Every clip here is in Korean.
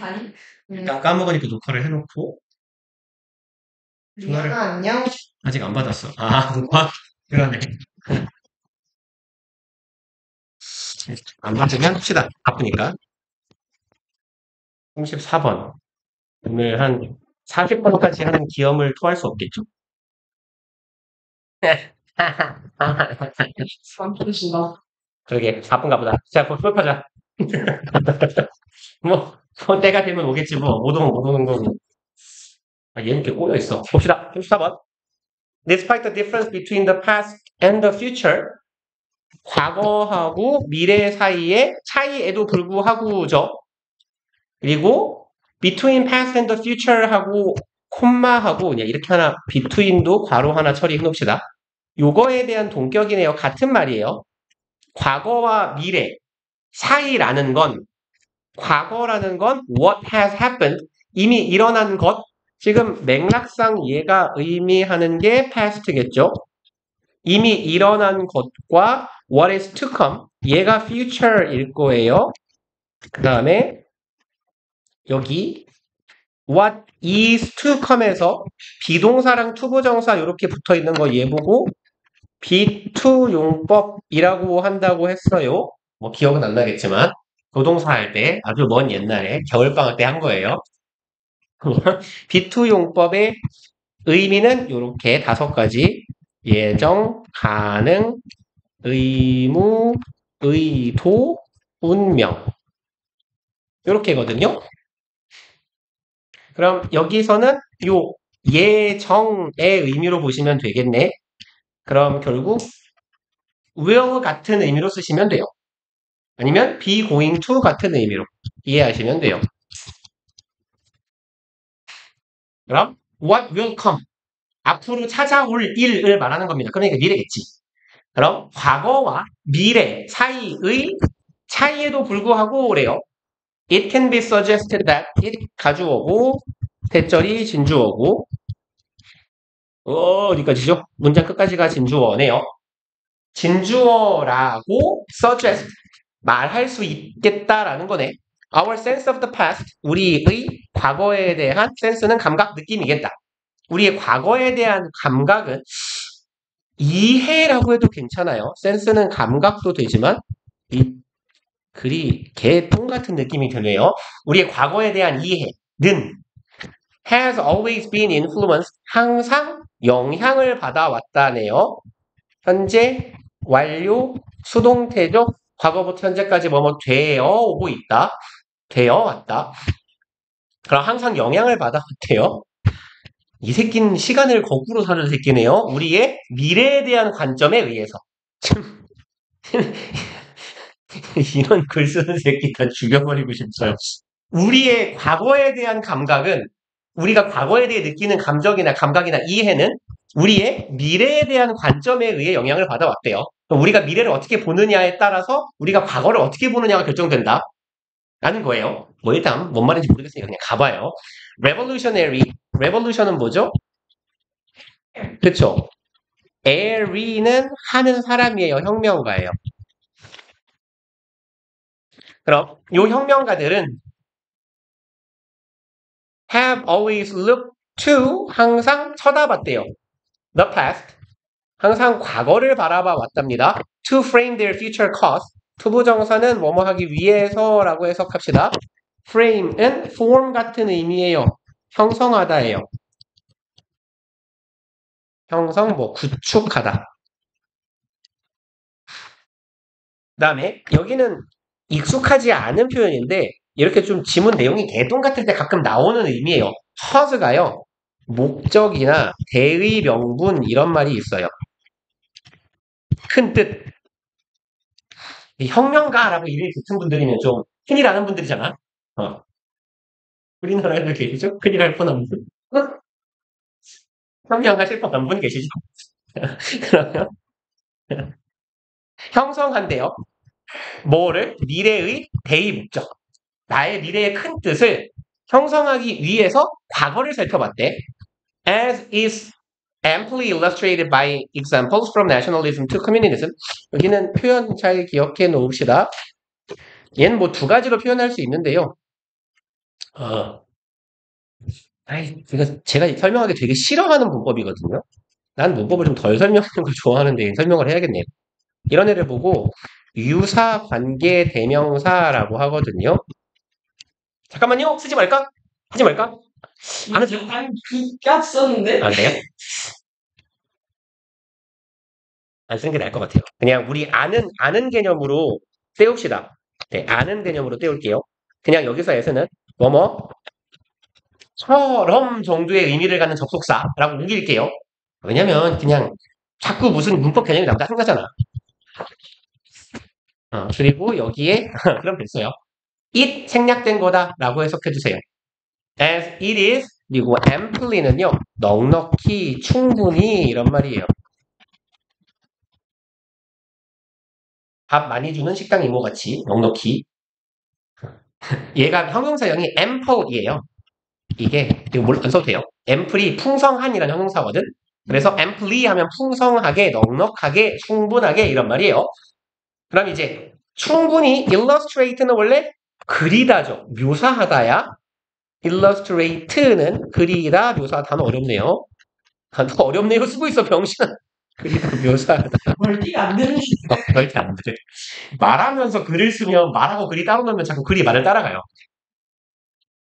아니? 일단 까먹으니까 녹화를 해놓고 전화를 리아나 안녕? 아직 안 받았어. 아, 녹화? 그러네. 안 받으면 합시다. 바쁘니까. 34번. 오늘 한 40번까지 하는 기염을 토할 수 없겠죠? 삼촌신가? 그러게, 바쁜가 보다. 자, 수업하자. 뭐, 때가 되면 오겠지, 뭐. 못 오면 못 오는 거고. 아, 얘는 이렇게 꼬여있어. 봅시다. 34번. Despite the difference between the past and the future, 과거하고 미래 사이의 차이에도 불구하고죠. 그리고 between past and the future하고 콤마하고 그냥 이렇게 하나 between도 괄호 하나 처리해 놓읍시다. 요거에 대한 동격이네요. 같은 말이에요. 과거와 미래 사이라는 건 과거라는 건 what has happened 이미 일어난 것 지금 맥락상 얘가 의미하는 게 past겠죠. 이미 일어난 것과 what is to come 얘가 future일 거예요. 그 다음에 여기 what is to come에서 비동사랑 투부정사 이렇게 붙어 있는 거 얘 보고 be to 용법이라고 한다고 했어요. 뭐 기억은 안 나겠지만 조동사 할 때 아주 먼 옛날에 겨울방학 때 한 거예요. be to 용법의 의미는 이렇게 5가지 예정, 가능, 의무, 의도, 운명 이렇게거든요. 그럼 여기서는 요 예정의 의미로 보시면 되겠네. 그럼 결국 will 같은 의미로 쓰시면 돼요. 아니면 be going to 같은 의미로 이해하시면 돼요. 그럼 what will come 앞으로 찾아올 일을 말하는 겁니다. 그러니까 미래겠지. 그럼 과거와 미래 사이의 차이에도 불구하고 그래요. It can be suggested that it 가주어고 대절이 진주어고 어디까지죠? 문장 끝까지가 진주어네요. 진주어라고 suggest 말할 수 있겠다라는 거네. Our sense of the past 우리의 과거에 대한 센스는 감각 느낌이겠다. 우리의 과거에 대한 감각은 이해라고 해도 괜찮아요. 센스는 감각도 되지만 이 글이 개똥 같은 느낌이 드네요. 우리의 과거에 대한 이해는 has always been influenced 항상 영향을 받아왔다네요. 현재 완료 수동태적 과거부터 현재까지 뭐뭐 되어 오고 있다. 되어 왔다. 그럼 항상 영향을 받아왔대요. 이 새끼는 시간을 거꾸로 사는 새끼네요. 우리의 미래에 대한 관점에 의해서. 이런 글 쓰는 새끼 다 죽여버리고 싶어요. 우리의 과거에 대한 감각은 우리가 과거에 대해 느끼는 감각이나 이해는 우리의 미래에 대한 관점에 의해 영향을 받아왔대요. 우리가 미래를 어떻게 보느냐에 따라서 우리가 과거를 어떻게 보느냐가 결정된다. 라는 거예요. 뭐 일단 뭔 말인지 모르겠으니까 그냥 가봐요. revolution은 뭐죠? 그쵸? airy는 하는 사람이에요. 혁명가예요. 그럼 요 혁명가들은 have always looked to 항상 쳐다봤대요. the past 항상 과거를 바라봐 왔답니다. to frame their future cause 투부정사는 뭐뭐 하기 위해서라고 해석합시다. frame은 form 같은 의미예요. 형성하다예요. 형성 뭐 구축하다. 그 다음에 여기는 익숙하지 않은 표현인데 이렇게 좀 지문 내용이 개똥 같을 때 가끔 나오는 의미예요. cause가요. 목적이나 대의 명분 이런 말이 있어요. 큰 뜻. 혁명가라고 이름이 붙은 분들이면 좀 큰일 하는 분들이잖아. 우리나라에도 계시죠? 큰일 할 뻔한 분. 혁명하실 뻔한 분 계시죠? 그러면 형성한대요. 뭐를? 미래의 대의 목적. 나의 미래의 큰 뜻을 형성하기 위해서 과거를 살펴봤대. As is amply illustrated by examples from nationalism to communism. 여기는 표현 잘 기억해 놓읍시다. 얘는 뭐 2가지로 표현할 수 있는데요. 어, 제가 설명하기 되게 싫어하는 문법이거든요. 난 문법을 좀 덜 설명하는 걸 좋아하는데 설명을 해야겠네요. 이런 애를 보고 유사 관계 대명사라고 하거든요. 잠깐만요. 쓰지 말까? 하지 말까? 안 해도 돼. 깍 썼는데? 아, 그래요? 안 쓰는 게 나을 것 같아요. 그냥 우리 아는 개념으로 떼웁시다. 네, 아는 개념으로 떼울게요. 그냥 여기서 에서는 뭐뭐처럼 정도의 의미를 갖는 접속사라고 옮길게요. 왜냐면 그냥 자꾸 무슨 문법 개념이 나오다 생각하잖아. 그리고 여기에 그럼 됐어요. it 생략된 거다라고 해석해주세요. as it is 그리고 amply는요 넉넉히 충분히 이런 말이에요. 밥 많이 주는 식당 이모같이 넉넉히. 얘가 형용사형이 ample이에요. 이거 안 써도 돼요. amply 풍성한이라는 형용사거든. 그래서 amply 하면 풍성하게, 넉넉하게, 충분하게 이런 말이에요. 그럼 이제 충분히 illustrate는 원래 그리다죠. 묘사하다야. illustrate는 그리다, 묘사 단어 어렵네요. 단어 어렵네요. 쓰고 있어 병신아. 그리다, 묘사하다. 멀티가 안 되는 절대 안 돼. 말하면서 글을 쓰면 말하고 글이 따로 나면 자꾸 글이 말을 따라가요.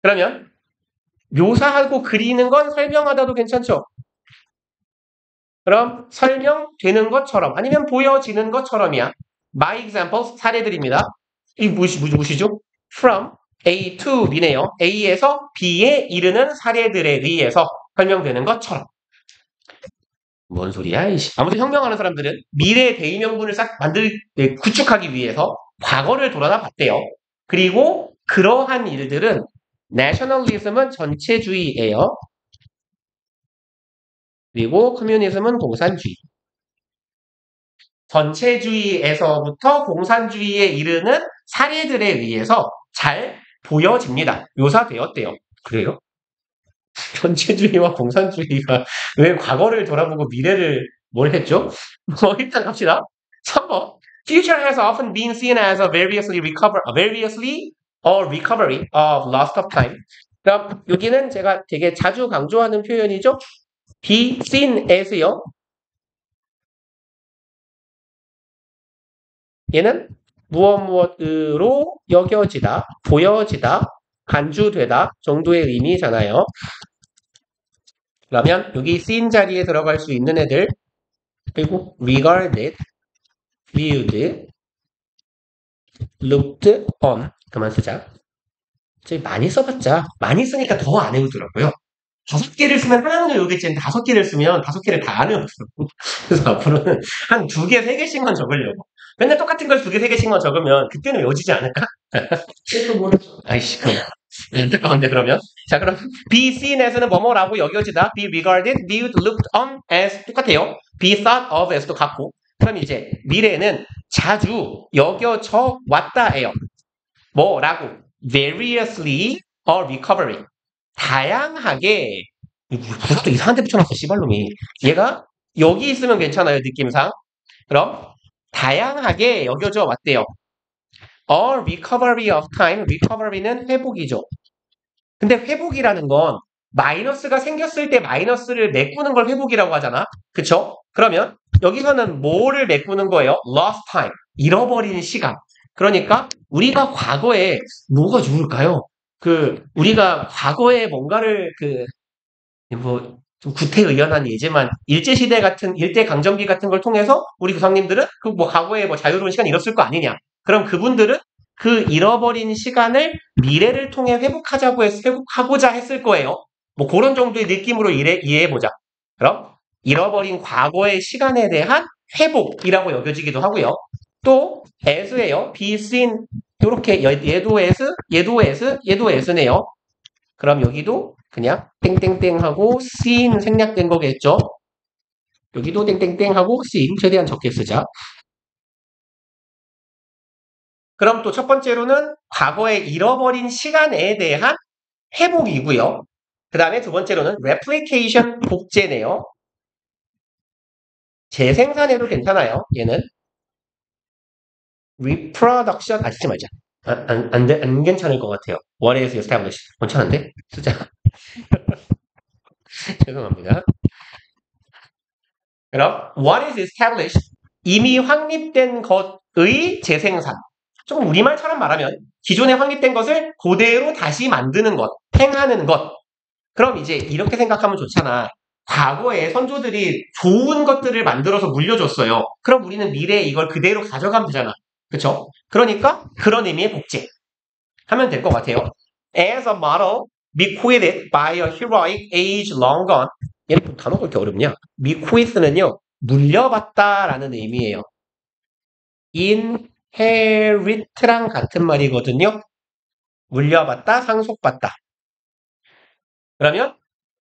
그러면 묘사하고 그리는 건 설명하다도 괜찮죠? 그럼 설명되는 것처럼 아니면 보여지는 것처럼이야. My examples 사례들입니다. 이 무엇이죠? From A to B네요. A에서 B에 이르는 사례들에 의해서 설명되는 것처럼. 뭔 소리야? 이씨. 아무튼 혁명하는 사람들은 미래 대의명분을 싹 구축하기 위해서 과거를 돌아다 봤대요. 그리고 그러한 일들은 nationalism은 전체주의예요. 그리고 커뮤니즘은 공산주의. 전체주의에서부터 공산주의에 이르는 사례들에 의해서 잘 보여집니다. 묘사되었대요. 그래요? 전체주의와 공산주의가 왜 과거를 돌아보고 미래를 뭘 했죠? 일단 갑시다. 3번. Future has often been seen as a variously or recovery of lost of time. 그럼 여기는 제가 되게 자주 강조하는 표현이죠. be seen as요. 얘는 무엇으로 여겨지다, 보여지다, 간주되다 정도의 의미잖아요. 그러면 여기 seen 자리에 들어갈 수 있는 애들 그리고 regarded, viewed, looked on 그만 쓰자. 저희 많이 써봤자 많이 쓰니까 더 안 외우더라고요. 5개를 쓰면 하나는 외우겠지. 5개를 쓰면 5개를 다 안 외우더라고. 그래서 앞으로는 한 2개, 3개씩만 적으려고. 맨날 똑같은 걸 2개, 3개씩만 적으면 그때는 외워지지 않을까? 쟤도 모르죠. 아이씨, 그럼. 안타까운데, 그러면. 자, 그럼 be seen as는 뭐뭐라고 여겨지다. be regarded, viewed, looked on as 똑같아요. be thought of as도 같고. 그럼 이제 미래는 자주 여겨져 왔다예요. 뭐라고? variously or recovery. 다양하게 또 이상한 데 붙여놨어 씨발놈이. 얘가 여기 있으면 괜찮아요 느낌상. 그럼 다양하게 여겨져 왔대요. or recovery of time. recovery는 회복이죠. 근데 회복이라는 건 마이너스가 생겼을 때 마이너스를 메꾸는 걸 회복이라고 하잖아. 그쵸? 그러면 여기서는 뭐를 메꾸는 거예요? lost time. 잃어버린 시간. 그러니까 우리가 과거에 뭐가 좋을까요? 우리가 과거에 뭔가를 좀 구태의연한 예지만 일제시대 같은 일제강점기 같은 걸 통해서 우리 조상님들은 과거에 자유로운 시간 잃었을 거 아니냐. 그럼 그분들은 그 잃어버린 시간을 미래를 통해 회복하고자 했을 거예요. 그런 정도의 느낌으로 이해해보자. 그럼 잃어버린 과거의 시간에 대한 회복이라고 여겨지기도 하고요. 또 as예요. be seen 이렇게 얘도 as, 얘도 as, 얘도 as네요. 그럼 여기도 그냥 땡땡땡 하고 seen 생략된 거겠죠. 여기도 땡땡땡 하고 seen 최대한 적게 쓰자. 그럼 또 첫 번째로는 과거에 잃어버린 시간에 대한 회복이고요. 그 다음에 두 번째로는 replication 복제네요. 재생산해도 괜찮아요. 얘는 reproduction 쓰지 말자. 안 괜찮을 것 같아요. What is established? 괜찮은데? 숫자. 죄송합니다. 그럼 what is established? 이미 확립된 것의 재생산. 좀 우리말처럼 말하면 기존에 확립된 것을 그대로 다시 만드는 것, 행하는 것. 그럼 이제 이렇게 생각하면 좋잖아. 과거에 선조들이 좋은 것들을 만들어서 물려줬어요. 그럼 우리는 미래에 이걸 그대로 가져가면 되잖아. 그쵸? 그러니까 그런 의미의 복제 하면 될 것 같아요. As a model bequeathed by a heroic age long gone. 얘는 단어가 그렇게 어렵냐? bequeath는요, 물려받다라는 의미예요. inherit랑 같은 말이거든요. 물려받다, 상속받다. 그러면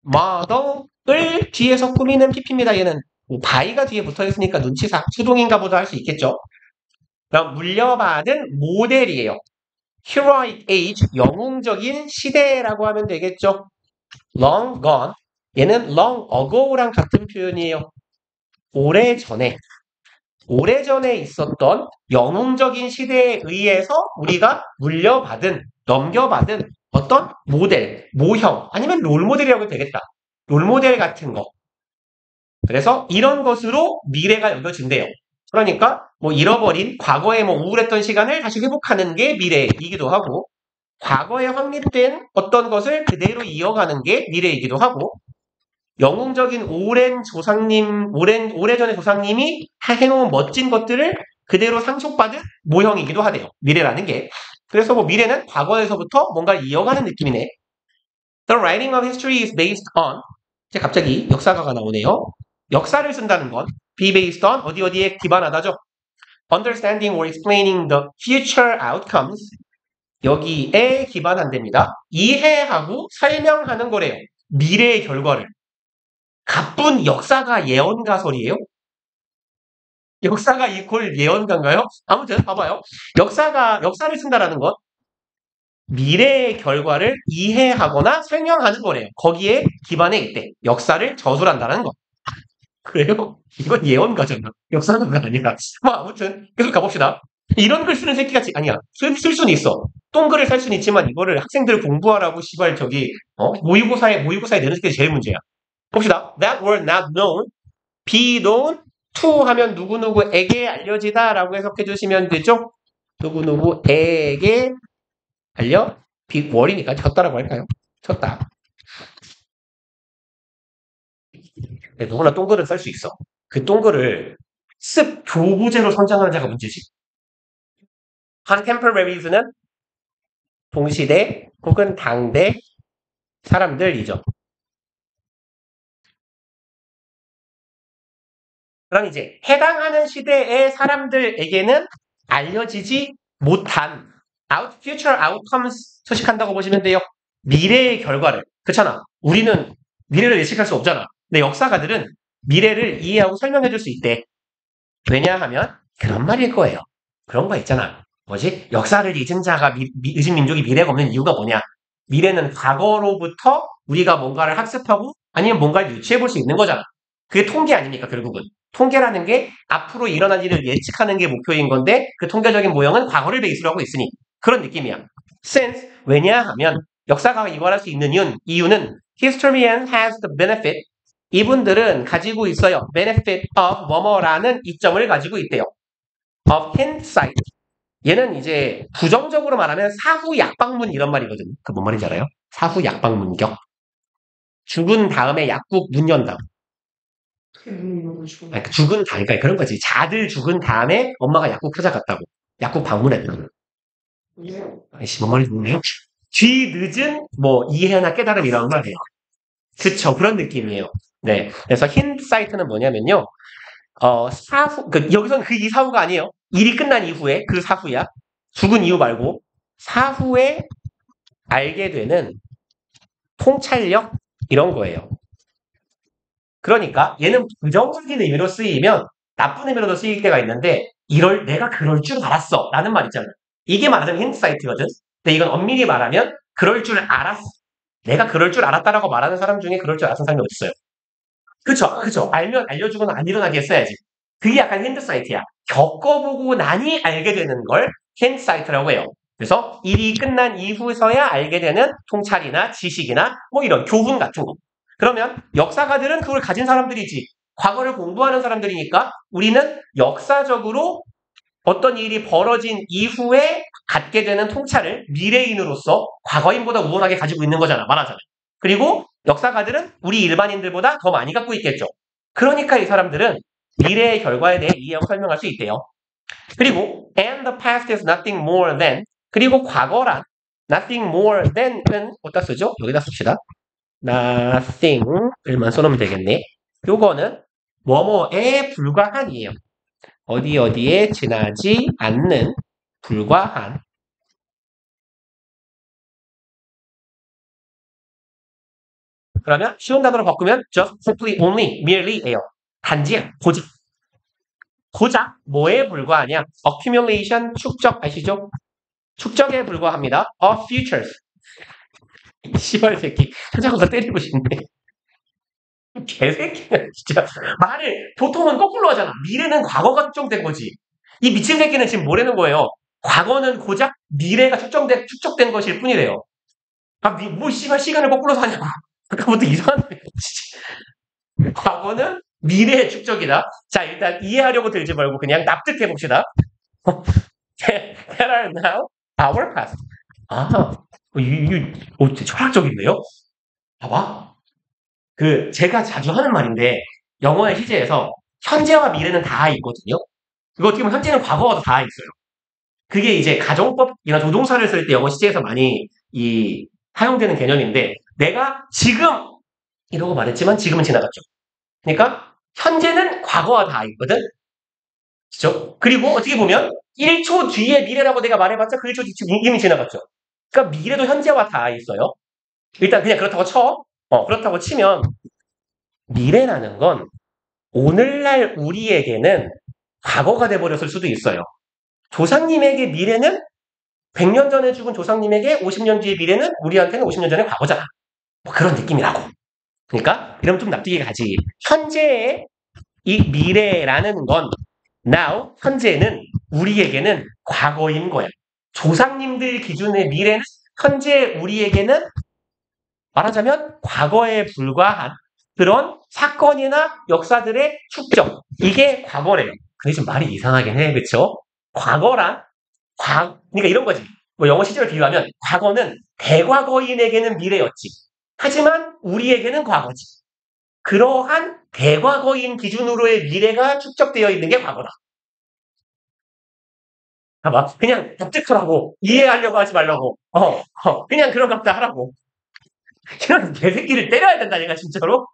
model을 뒤에서 꾸미는 PP입니다. 얘는 by가 뒤에 붙어있으니까 눈치상 수동인가 보다 할 수 있겠죠. 그럼 물려받은 모델이에요. heroic age, 영웅적인 시대라고 하면 되겠죠. long gone, 얘는 long ago랑 같은 표현이에요. 오래전에 있었던 영웅적인 시대에 의해서 우리가 물려받은, 넘겨받은 어떤 모델, 모형, 아니면 롤모델이라고 해도 되겠다. 롤모델 같은 거. 그래서 이런 것으로 미래가 여겨진대요. 그러니까 뭐 잃어버린 과거에 뭐 우울했던 시간을 다시 회복하는 게 미래이기도 하고, 과거에 확립된 어떤 것을 그대로 이어가는 게 미래이기도 하고, 영웅적인 오래전의 조상님이 해놓은 멋진 것들을 그대로 상속받은 모형이기도 하대요. 미래라는 게. 그래서 뭐 미래는 과거에서부터 뭔가를 이어가는 느낌이네. The writing of history is based on. 이제 갑자기 역사가가 나오네요. 역사를 쓴다는 건 be based on 어디에 기반하다죠. Understanding or explaining the future outcomes. 여기에 기반한답니다. 이해하고 설명하는 거래요. 미래의 결과를. 가쁜 역사가 예언가설이에요? 역사가 이퀄 예언가인가요? 아무튼 봐봐요. 역사를 쓴다라는 건 미래의 결과를 이해하거나 설명하는 거래요. 거기에 기반해 있대. 역사를 저술한다는 거. 그래요? 이건 예언가잖아. 역사가가 아니라. 뭐 아무튼 계속 가봅시다. 이런 글 쓰는 새끼가 아니야. 쓸 수는 있어. 똥글을 쓸 수는 있지만 이거를 학생들 공부하라고 시발 모의고사에 내는 게 제일 문제야. 봅시다. That were not known, be known to 하면 누구누구에게 알려지다 라고 해석해 주시면 되죠. 누구누구에게 월이니까 쳤다라고 할까요? 쳤다. 네, 누구나 똥글을 쓸 수 있어. 그 똥글을 습 교부제로 선정하는 자가 문제지. contemporaries는 동시대 혹은 당대 사람들이죠. 그럼 이제 해당하는 시대의 사람들에게는 알려지지 못한 future outcomes 소식한다고 보시면 돼요. 미래의 결과를. 그렇잖아. 우리는 미래를 예측할 수 없잖아. 근데 역사가들은 미래를 이해하고 설명해 줄 수 있대. 왜냐하면 그런 말일 거예요. 그런 거 있잖아. 뭐지? 역사를 잊은 잊은 민족이 미래가 없는 이유가 뭐냐? 미래는 과거로부터 우리가 뭔가를 학습하고 아니면 뭔가를 유추해 볼 수 있는 거잖아. 그게 통계 아닙니까, 결국은? 통계라는 게 앞으로 일어날 일을 예측하는 게 목표인 건데 그 통계적인 모형은 과거를 베이스로 하고 있으니 그런 느낌이야. Since, 왜냐하면 역사가 이걸 할 수 있는 이유는 historian has the benefit, 이분들은 가지고 있어요. benefit of 뭐뭐라는 이점을 가지고 있대요. of hindsight. 얘는 이제 부정적으로 말하면 사후 약방문 이런 말이거든요. 그 뭔 말인지 알아요? 사후 약방문격. 죽은 다음에 약국 문 연다. 죽은 그러니까 그런 거지. 자들 죽은 다음에 엄마가 약국 찾아갔다고. 약국 방문했다고. 아이씨, 뭔 말인지 모르네요. 뒤늦은 이해나 깨달음 이런 말이에요. 그쵸, 그런 느낌이에요. 네. 그래서 힌사이트는 뭐냐면요. 여기서는 이 사후가 아니에요. 일이 끝난 이후에 그 사후야. 죽은 이후 말고 사후에 알게 되는 통찰력 이런 거예요. 그러니까 얘는 부정적인 의미로 쓰이면 나쁜 의미로도 쓰일 때가 있는데 내가 그럴 줄 알았어 라는 말 있잖아요. 이게 말하자면 힌사이트거든. 근데 이건 엄밀히 말하면 그럴 줄 알았어. 내가 그럴 줄 알았다라고 말하는 사람 중에 그럴 줄 알았던 사람이 어딨어요. 그쵸. 알면 알려주고는 안 일어나게 했어야지. 그게 약간 힌트사이트야. 겪어보고 나니 알게 되는 걸 힌트사이트라고 해요. 그래서 일이 끝난 이후서야 알게 되는 통찰이나 지식이나 뭐 이런 교훈 같은 거. 그러면 역사가들은 그걸 가진 사람들이지. 과거를 공부하는 사람들이니까 우리는 역사적으로 어떤 일이 벌어진 이후에 갖게 되는 통찰을 미래인으로서 과거인보다 우월하게 가지고 있는 거잖아. 말하자면. 그리고 역사가들은 우리 일반인들보다 더 많이 갖고 있겠죠. 그러니까 이 사람들은 미래의 결과에 대해 이해하고 설명할 수 있대요. 그리고 and the past is nothing more than 그리고 과거란 nothing more than은 어디다 쓰죠? 여기다 씁시다. nothing을만 써놓으면 되겠네. 요거는 뭐뭐에 불과한이에요. 어디에 지나지 않는 불과한. 그러면 쉬운 단어로 바꾸면 just, simply, only, merely예요. 단지, 고작 뭐에 불과하냐? accumulation, 축적 아시죠? 축적에 불과합니다. of futures. 이 씨발 새끼 찾아가서 때리고 싶네. 개새끼야 진짜. 말을 보통은 거꾸로 하잖아. 미래는 과거가 축적된 거지. 이 미친 새끼는 지금 뭐라는 거예요? 과거는 고작 미래가 축적된 것일 뿐이래요. 뭐 씨발 시간을 거꾸로 사냐고. 아까부터 이상한데. 과거는 미래의 축적이다. 자, 일단 이해하려고 들지 말고 그냥 납득해 봅시다. That are now our past. 이게 철학적인데요? 봐봐. 제가 자주 하는 말인데, 영어의 시제에서 현재와 미래는 다 있거든요? 이거 어떻게 보면 현재는 과거와도 다 있어요. 그게 이제 가정법이나 조동사를 쓸 때 영어 시제에서 많이 사용되는 개념인데, 내가 지금, 이러고 말했지만 지금은 지나갔죠. 그러니까, 현재는 과거와 다 있거든? 그죠? 그리고 어떻게 보면, 1초 뒤에 미래라고 내가 말해봤자 그 1초 뒤에 이미 지나갔죠. 그러니까 미래도 현재와 다 있어요. 일단 그냥 그렇다고 쳐. 그렇다고 치면 미래라는 건 오늘날 우리에게는 과거가 돼버렸을 수도 있어요. 조상님에게 미래는 100년 전에 죽은 조상님에게 50년 뒤의 미래는 우리한테는 50년 전의 과거잖아. 뭐 그런 느낌이라고. 그러니까 이러면 좀 납득이 가지. 현재의 이 미래라는 건 now, 현재는 우리에게는 과거인 거야. 조상님들 기준의 미래는 현재 우리에게는 말하자면 과거에 불과한 그런 사건이나 역사들의 축적. 이게 과거래요. 근데 좀 말이 이상하긴 해. 그쵸? 과거란, 그러니까 이런 거지. 뭐 영어 시제를 비유하면 과거는 대과거인에게는 미래였지. 하지만 우리에게는 과거지. 그러한 대과거인 기준으로의 미래가 축적되어 있는 게 과거다. 봐봐. 그냥 납득하라고. 이해하려고 하지 말라고. 그냥 그런 각자 하라고. 이런 개새끼를 때려야 된다, 얘가 진짜로.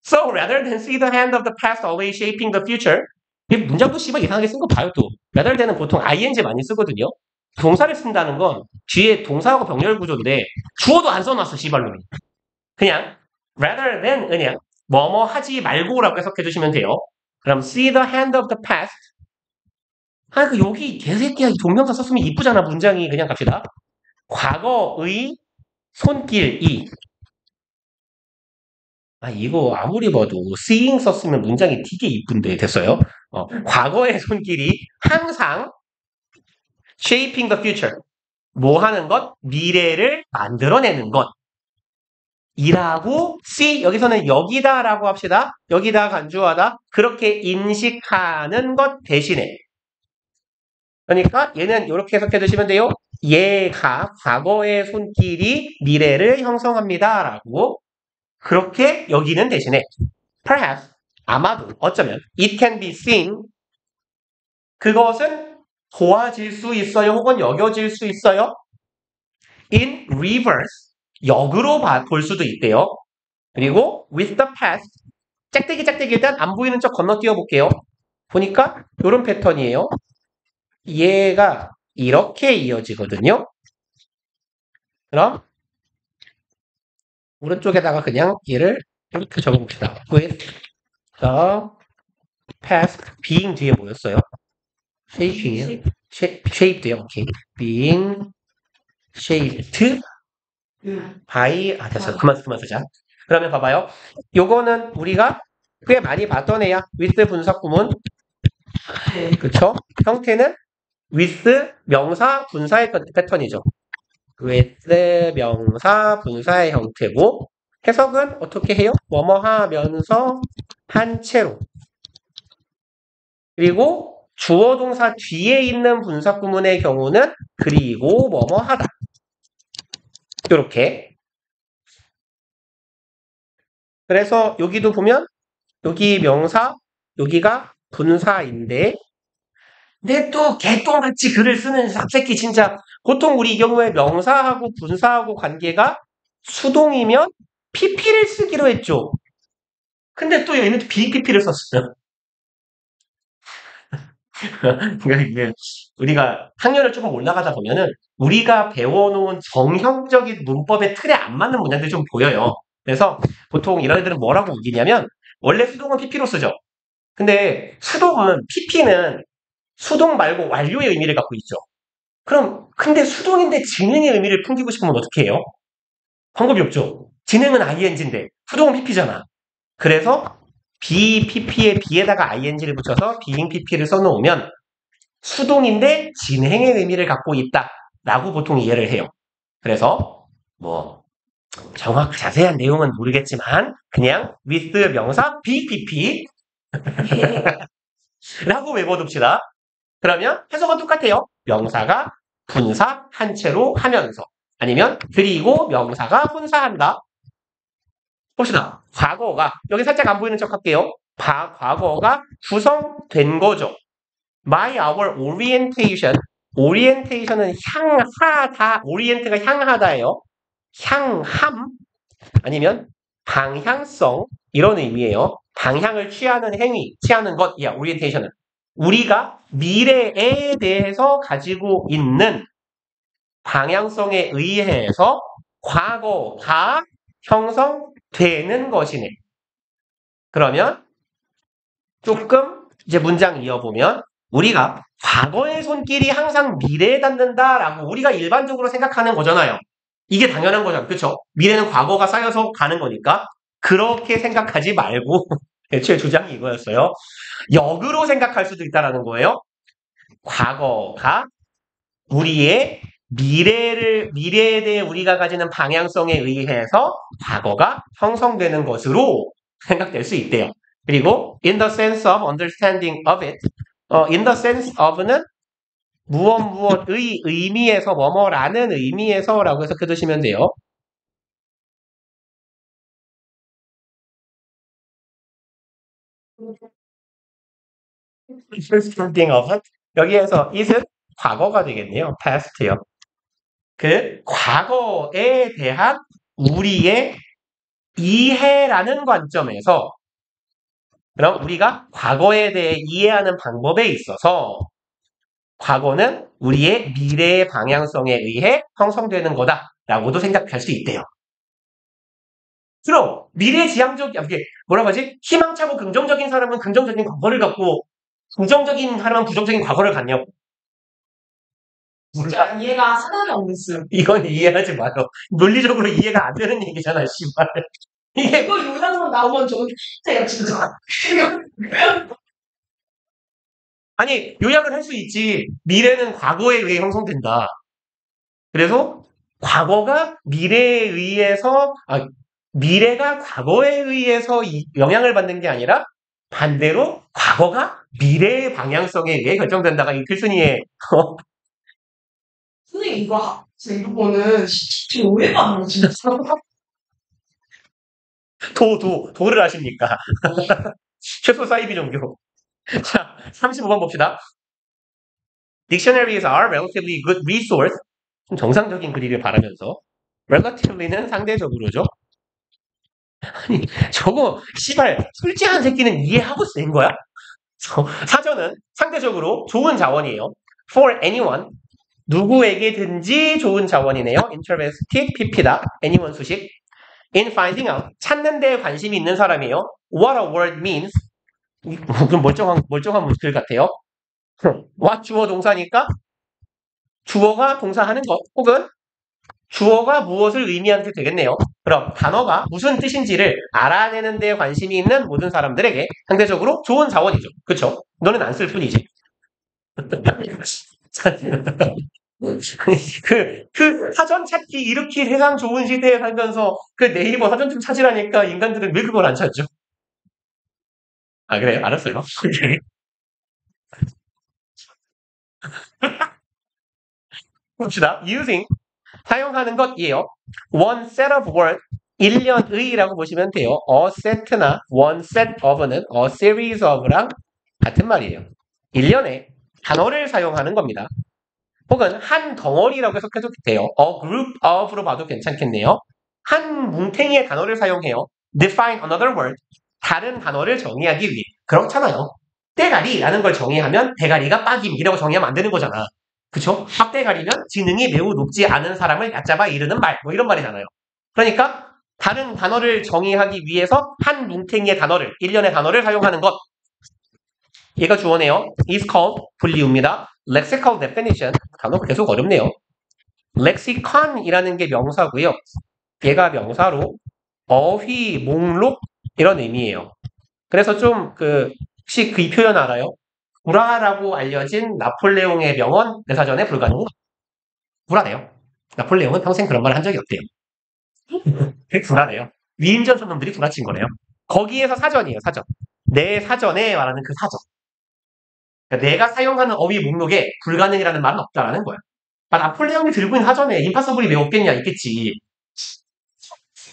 So rather than see the hand of the past always shaping the future. 이 문장도 씨발 이상하게 쓴 거 봐요, 또. rather than은 보통 ing 많이 쓰거든요. 동사를 쓴다는 건 뒤에 동사하고 병렬 구조인데 주어도 안 써놨어, 씨발로. 그냥 rather than 그냥 뭐뭐 하지 말고라고 해석해 주시면 돼요. 그럼 see the hand of the past. 여기 개새끼야 이 동명사 썼으면 이쁘잖아, 문장이. 그냥 갑시다. 과거의 손길이. 이거 아무리 봐도 seeing 썼으면 문장이 되게 이쁜데 됐어요. 과거의 손길이 항상 shaping the future. 뭐 하는 것? 미래를 만들어내는 것. 이라고 see 여기서는 여기다라고 합시다. 여기다 간주하다. 그렇게 인식하는 것 대신에. 그러니까 얘는 이렇게 해석해 두시면 돼요. 얘가 과거의 손길이 미래를 형성합니다. 라고 그렇게 여기는 대신에 perhaps 아마도 어쩌면 it can be seen 그것은 보아질 수 있어요. 혹은 여겨질 수 있어요. in reverse 역으로 볼 수도 있대요. 그리고 with the past 짝대기 일단 안 보이는 쪽 건너뛰어 볼게요. 보니까 이런 패턴이에요. 얘가 이렇게 이어지거든요. 그럼 오른쪽에다가 그냥 얘를 이렇게 적어봅시다. with the past being 뒤에 뭐였어요? shape이에요. shape도요. 오케이. being shaped by 됐어. 그만 쓰자. 그러면 봐봐요. 요거는 우리가 꽤 많이 봤던 애야. with 분석 구문. 그쵸? 형태는 with 명사 분사의 패턴이죠. with 명사 분사의 형태고 해석은 어떻게 해요? 뭐뭐 하면서 한 채로. 그리고 주어 동사 뒤에 있는 분사 구문의 경우는 그리고 뭐뭐 하다. 이렇게. 그래서 여기도 보면 여기 명사, 여기가 분사인데 근데 또 개똥같이 글을 쓰는 sap새끼 진짜 보통 우리 이 경우에 명사하고 분사하고 관계가 수동이면 PP를 쓰기로 했죠. 근데 또 얘는 BPP를 썼어요. 그러니까 이게 우리가 학년을 조금 올라가다 보면은 우리가 배워놓은 정형적인 문법의 틀에 안 맞는 문장들이 좀 보여요. 그래서 보통 이런 애들은 뭐라고 우기냐면 원래 수동은 PP로 쓰죠. 근데 수동은 PP는 수동 말고 완료의 의미를 갖고 있죠. 그럼 근데 수동인데 진행의 의미를 풍기고 싶으면 어떻게 해요? 방법이 없죠. 진행은 ing인데 수동은 PP잖아. 그래서 BPP의 B에다가 ing를 붙여서 being PP를 써놓으면 수동인데 진행의 의미를 갖고 있다라고 보통 이해를 해요. 그래서 뭐 정확 자세한 내용은 모르겠지만 그냥 with 명사 BPP 라고 외워둡시다. 그러면 해석은 똑같아요. 명사가 분사 한 채로 하면서 아니면 그리고 명사가 분사한다. 봅시다. 과거가 여기 살짝 안 보이는 척 할게요. 과거가 구성된 거죠. My our orientation. orientation은 향하다. orient가 향하다예요. 향함 아니면 방향성 이런 의미예요. 방향을 취하는 행위, 취하는 것이야. orientation은 우리가 미래에 대해서 가지고 있는 방향성에 의해서 과거가 형성되는 것이네. 그러면 조금 이제 문장 이어보면 우리가 과거의 손길이 항상 미래에 닿는다라고 우리가 일반적으로 생각하는 거잖아요. 이게 당연한 거잖아요. 그렇죠? 미래는 과거가 쌓여서 가는 거니까 그렇게 생각하지 말고 애초에 주장이 이거였어요. 역으로 생각할 수도 있다는 거예요. 과거가 우리의 미래에 대해 우리가 가지는 방향성에 의해서 과거가 형성되는 것으로 생각될 수 있대요. 그리고 in the sense of understanding of it, in the sense of는 무엇의 의미에서 뭐뭐라는 의미에서라고 해석해 두시면 돼요. understanding of it 여기에서 is은 과거가 되겠네요. past요. 그 과거에 대한 우리의 이해라는 관점에서 그럼 우리가 과거에 대해 이해하는 방법에 있어서 과거는 우리의 미래의 방향성에 의해 형성되는 거다라고도 생각할 수 있대요. 그럼 미래지향적 이게 뭐라고 하지? 희망차고 긍정적인 사람은 긍정적인 과거를 갖고 부정적인 사람은 부정적인 과거를 갖냐고. 진짜 이해가 하나도 안 됐어요. 이건 이해하지 마요. 논리적으로 이해가 안 되는 얘기잖아, 씨발. 이게 이거 요약으로 나오면 저는 제가 진짜 아니 요약을 할 수 있지. 미래는 과거에 의해 형성된다. 그래서 과거가 미래에 의해서 미래가 과거에 의해서 영향을 받는 게 아니라 반대로 과거가 미래의 방향성에 의해 결정된다가 이 필순이의 선생님 이거 제가 이거 보는 진짜 오해가 안 가요 진짜. 도를 아십니까? 최소 사이비 종교. 자, 35번 봅시다. Dictionaries are relatively good resource. 좀 정상적인 글이길 바라면서 relatively는 상대적으로죠. 아니 저거 씨발 솔직한 새끼는 이해하고 쓴 거야? 사전은 상대적으로 좋은 자원이에요. For anyone 누구에게든지 좋은 자원이네요. Interested PP다. anyone 수식. In finding out 찾는 데 관심이 있는 사람이에요. What a word means 그럼 멀쩡한 글 같아요. what 주어 동사니까 주어가 동사하는 것 혹은 주어가 무엇을 의미하는 게 되겠네요. 그럼 단어가 무슨 뜻인지를 알아내는 데 관심이 있는 모든 사람들에게 상대적으로 좋은 자원이죠. 그쵸? 너는 안 쓸 뿐이지. 그 사전 찾기 이렇게 세상 좋은 시대에 살면서 그 네이버 사전 좀 찾으라니까 인간들은 왜 그걸 안 찾죠? 아, 그래요? 알았어요. 봅시다. using 사용하는 것이에요. one set of word 1년의라고 보시면 돼요. a set나 one set of는 a series of랑 같은 말이에요. 1년에 단어를 사용하는 겁니다. 혹은 한 덩어리라고 해석해도 돼요. a group of로 봐도 괜찮겠네요. 한 뭉탱이의 단어를 사용해요. define another word 다른 단어를 정의하기 위해. 그렇잖아요. 대가리라는 걸 정의하면 대가리가 빠김이라고 정의하면 안 되는 거잖아. 그쵸? 빡대가리면 지능이 매우 높지 않은 사람을 얕잡아 이르는 말, 뭐 이런 말이잖아요. 그러니까 다른 단어를 정의하기 위해서 한 뭉탱이의 단어를, 1년의 단어를 사용하는 것. 얘가 주어네요. is called 분리우입니다. lexical definition. 단어가 계속 어렵네요. lexicon이라는 게 명사고요. 얘가 명사로 어휘, 목록 이런 의미예요. 그래서 좀 혹시 이 표현 알아요? 불화라고 알려진 나폴레옹의 명언 내사전에 불가능하다. 불화래요. 나폴레옹은 평생 그런 말을 한 적이 없대요. 되게 불화래요. 위인전 놈들이 불화친 거래요. 거기에서 사전이에요, 사전. 내 사전에 말하는 그 사전. 그러니까 내가 사용하는 어휘 목록에 불가능이라는 말은 없다라는 거야. 아, 나폴레옹이 들고 있는 사전에 임파서블이 왜 없겠냐, 있겠지.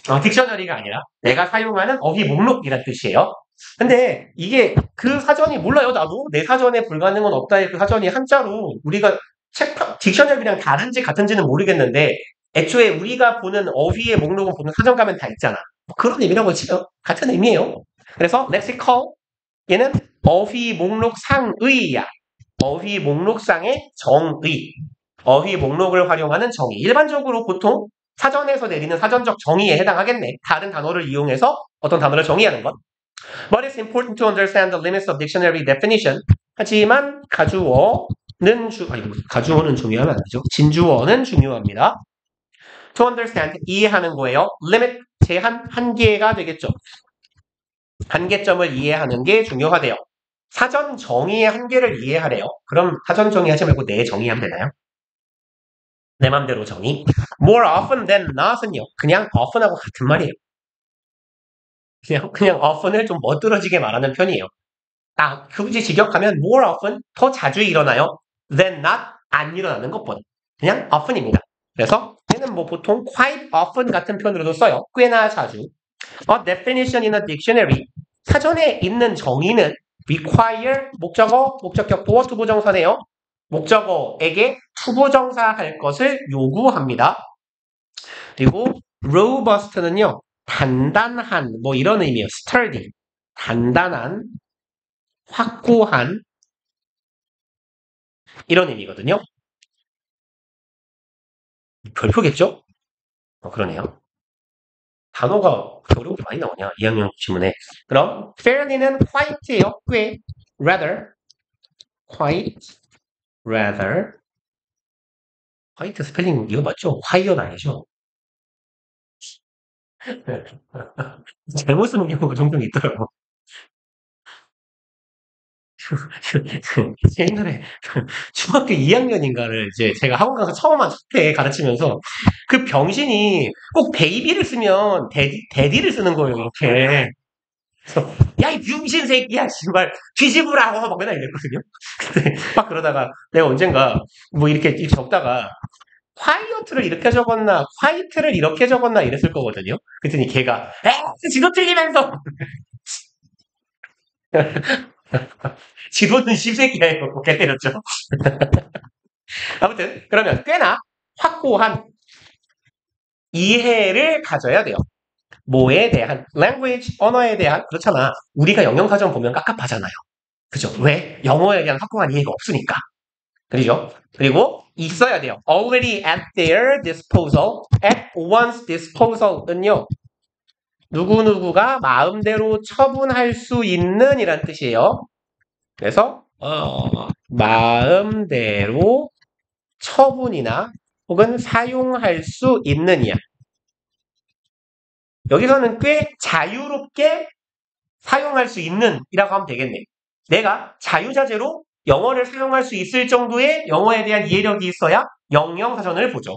딕셔너리가 아니라 내가 사용하는 어휘 목록이란 뜻이에요. 근데 이게 그 사전이 몰라요, 나도. 내 사전에 불가능은 없다의 그 사전이 한자로 우리가 딕셔너리랑 다른지 같은지는 모르겠는데 애초에 우리가 보는 어휘의 목록은 보는 사전 가면 다 있잖아. 뭐 그런 의미라고 치죠. 같은 의미예요. 그래서 lexical 얘는 어휘 목록상의야. 어휘 목록상의 정의. 어휘 목록을 활용하는 정의. 일반적으로 보통 사전에서 내리는 사전적 정의에 해당하겠네. 다른 단어를 이용해서 어떤 단어를 정의하는 것. But it's important to understand the limits of dictionary definition. 하지만 가주어는 중요하면 안 되죠. 진주어는 중요합니다. To understand, 이해하는 거예요. limit, 제한, 한계가 되겠죠. 한계점을 이해하는 게 중요하대요. 사전 정의의 한계를 이해하래요. 그럼 사전 정의하지 말고 내 정의하면 되나요? 내 맘대로 정의. More often than not은요. 그냥 often하고 같은 말이에요. 그냥 often을 좀 멋들어지게 말하는 편이에요. 굳이 직역하면 more often 더 자주 일어나요. than not 안 일어나는 것보다. 그냥 often입니다. 그래서 얘는 뭐 보통 quite often 같은 표현으로도 써요. 꽤나 자주. A definition in a dictionary. 사전에 있는 정의는 require 목적어, 목적격 보어 투부정사네요. 목적어에게 투부정사 할 것을 요구합니다. 그리고 robust는요. 단단한 뭐 이런 의미예요. sturdy. 단단한, 확고한 이런 의미거든요. 별표겠죠? 그러네요. 단어가 어려운 게 많이 나오냐? 2학년 지문에. 그럼 fairly는 quite예요. 꽤. rather. quite 스펠링 이거 맞죠? higher는 아니죠? 잘못 쓰는 경우가 종종 있더라고. 옛날에 중학교 2학년인가를 이제 제가 학원 가서 처음 한 때 가르치면서 그 병신이 꼭 베이비를 쓰면 데디를 쓰는 거예요, 이렇게. 그래서 야, 이 병신 새끼야, 씨발, 뒤집으라고 막 맨날 이랬거든요. 근데 막 그러다가 내가 언젠가 뭐 이렇게 적다가 콰이어트를 이렇게 적었나, 화이트를 이렇게 적었나 이랬을 거거든요. 그랬더니 걔가 지도 틀리면서 지도는 씹새끼야 이러고 개 때렸죠. 아무튼 그러면 꽤나 확고한 이해를 가져야 돼요. 뭐에 대한 language, 언어에 대한 그렇잖아. 우리가 영영사전 보면 깝깝하잖아요. 그죠? 왜? 영어에 대한 확고한 이해가 없으니까. 그죠? 그리고 있어야 돼요. already at their disposal, at one's disposal은요. 누구누구가 마음대로 처분할 수 있는 이란 뜻이에요. 그래서 마음대로 처분이나 혹은 사용할 수 있는 이야. 여기서는 꽤 자유롭게 사용할 수 있는 이라고 하면 되겠네. 내가 자유자재로 영어를 사용할 수 있을 정도의 영어에 대한 이해력이 있어야 영영사전을 보죠.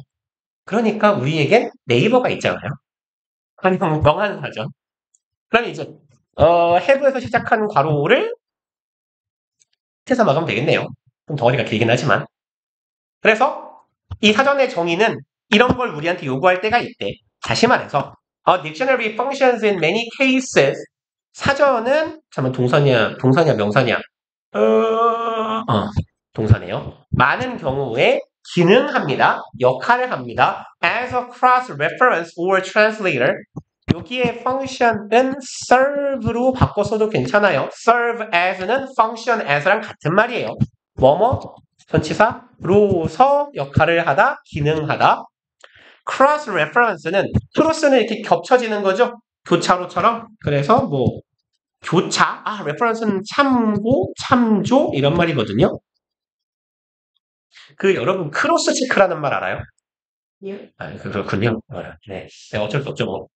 그러니까 우리에겐 네이버가 있잖아요. 그냥 명한 사전. 그럼 이제 have에서 시작한 괄호를 해서 막으면 되겠네요. 좀 덩어리가 길긴 하지만. 그래서 이 사전의 정의는 이런 걸 우리한테 요구할 때가 있대. 다시 말해서 dictionary functions in many cases. 사전은 잠깐 동사냐 명사냐? 동사네요. 많은 경우에 기능합니다. 역할을 합니다. As a cross-reference or translator. 여기에 function은 serve로 바꿔서도 괜찮아요. serve as는 function as랑 같은 말이에요. 뭐뭐 전치사로서 역할을 하다, 기능하다. cross-reference는 크로스는 이렇게 겹쳐지는 거죠. 교차로처럼. 그래서 뭐 교차, reference는 참고, 참조 이런 말이거든요. 여러분 크로스 체크라는 말 알아요? 예? 그렇군요. 네. 어쩔 수 없죠 뭐.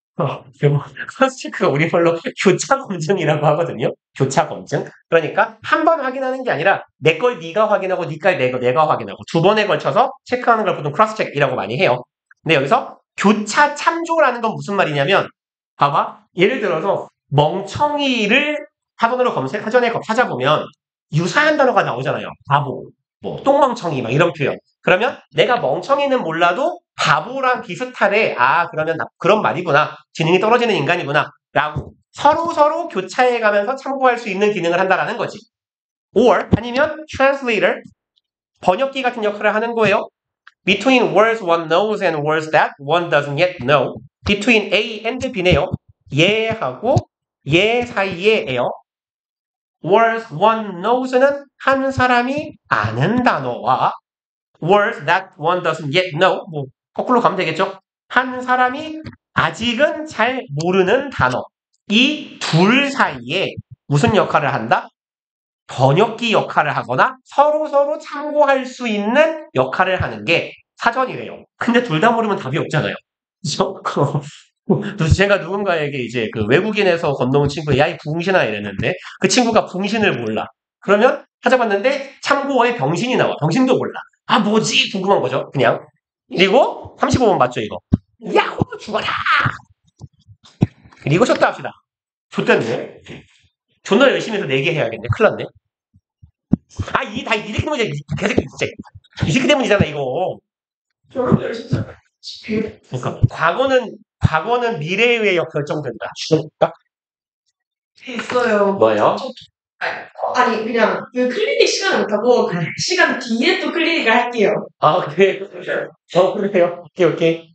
크로스 체크가 우리말로 교차 검증이라고 하거든요. 교차 검증. 그러니까 한 번 확인하는 게 아니라 내 걸 네가 확인하고 네 걸 내가 확인하고 두 번에 걸쳐서 체크하는 걸 보통 크로스 체크이라고 많이 해요. 근데 여기서 교차 참조라는 건 무슨 말이냐면 봐봐. 예를 들어서 멍청이를 사전에 찾아보면 유사한 단어가 나오잖아요. 바보, 뭐 똥멍청이 막 이런 표현. 그러면 내가 멍청이는 몰라도 바보랑 비슷하대. 그러면 그런 말이구나. 지능이 떨어지는 인간이구나. 라고 서로 교차해 가면서 참고할 수 있는 기능을 한다라는 거지. or 아니면 translator 번역기 같은 역할을 하는 거예요. Between words one knows and words that one doesn't yet know. Between A and B네요. 얘하고 얘 사이에예요. Words one knows는 한 사람이 아는 단어와 words that one doesn't yet know. 뭐 거꾸로 가면 되겠죠. 한 사람이 아직은 잘 모르는 단어. 이 둘 사이에 무슨 역할을 한다? 번역기 역할을 하거나 서로 참고할 수 있는 역할을 하는 게 사전이래요. 근데 둘 다 모르면 답이 없잖아요. 그죠? 제가 누군가에게 이제 그 외국인에서 건너온 친구에 야, 이 붕신아 이랬는데 그 친구가 붕신을 몰라. 그러면 찾아봤는데 참고어에 병신이 나와. 병신도 몰라. 뭐지? 궁금한 거죠. 그냥. 그리고 35번 맞죠, 이거? 야호! 죽어라! 그리고 쳤다 합시다. 좋댔네. 존나 열심히 해서 4개 해야겠네. 큰일 났네. 다 이렇게 때문이야. 계속 진짜. 이 새끼 때문이잖아, 이거. 저런 진짜. 그러니까 과거는 미래에 의해 결정된다. 그러니까 있어요. 뭐요? 아니 그냥 그 클리닉 시간을 못하고 그 시간 뒤에 또 클리닉을 할게요. 그래요? 그래요. 오케이.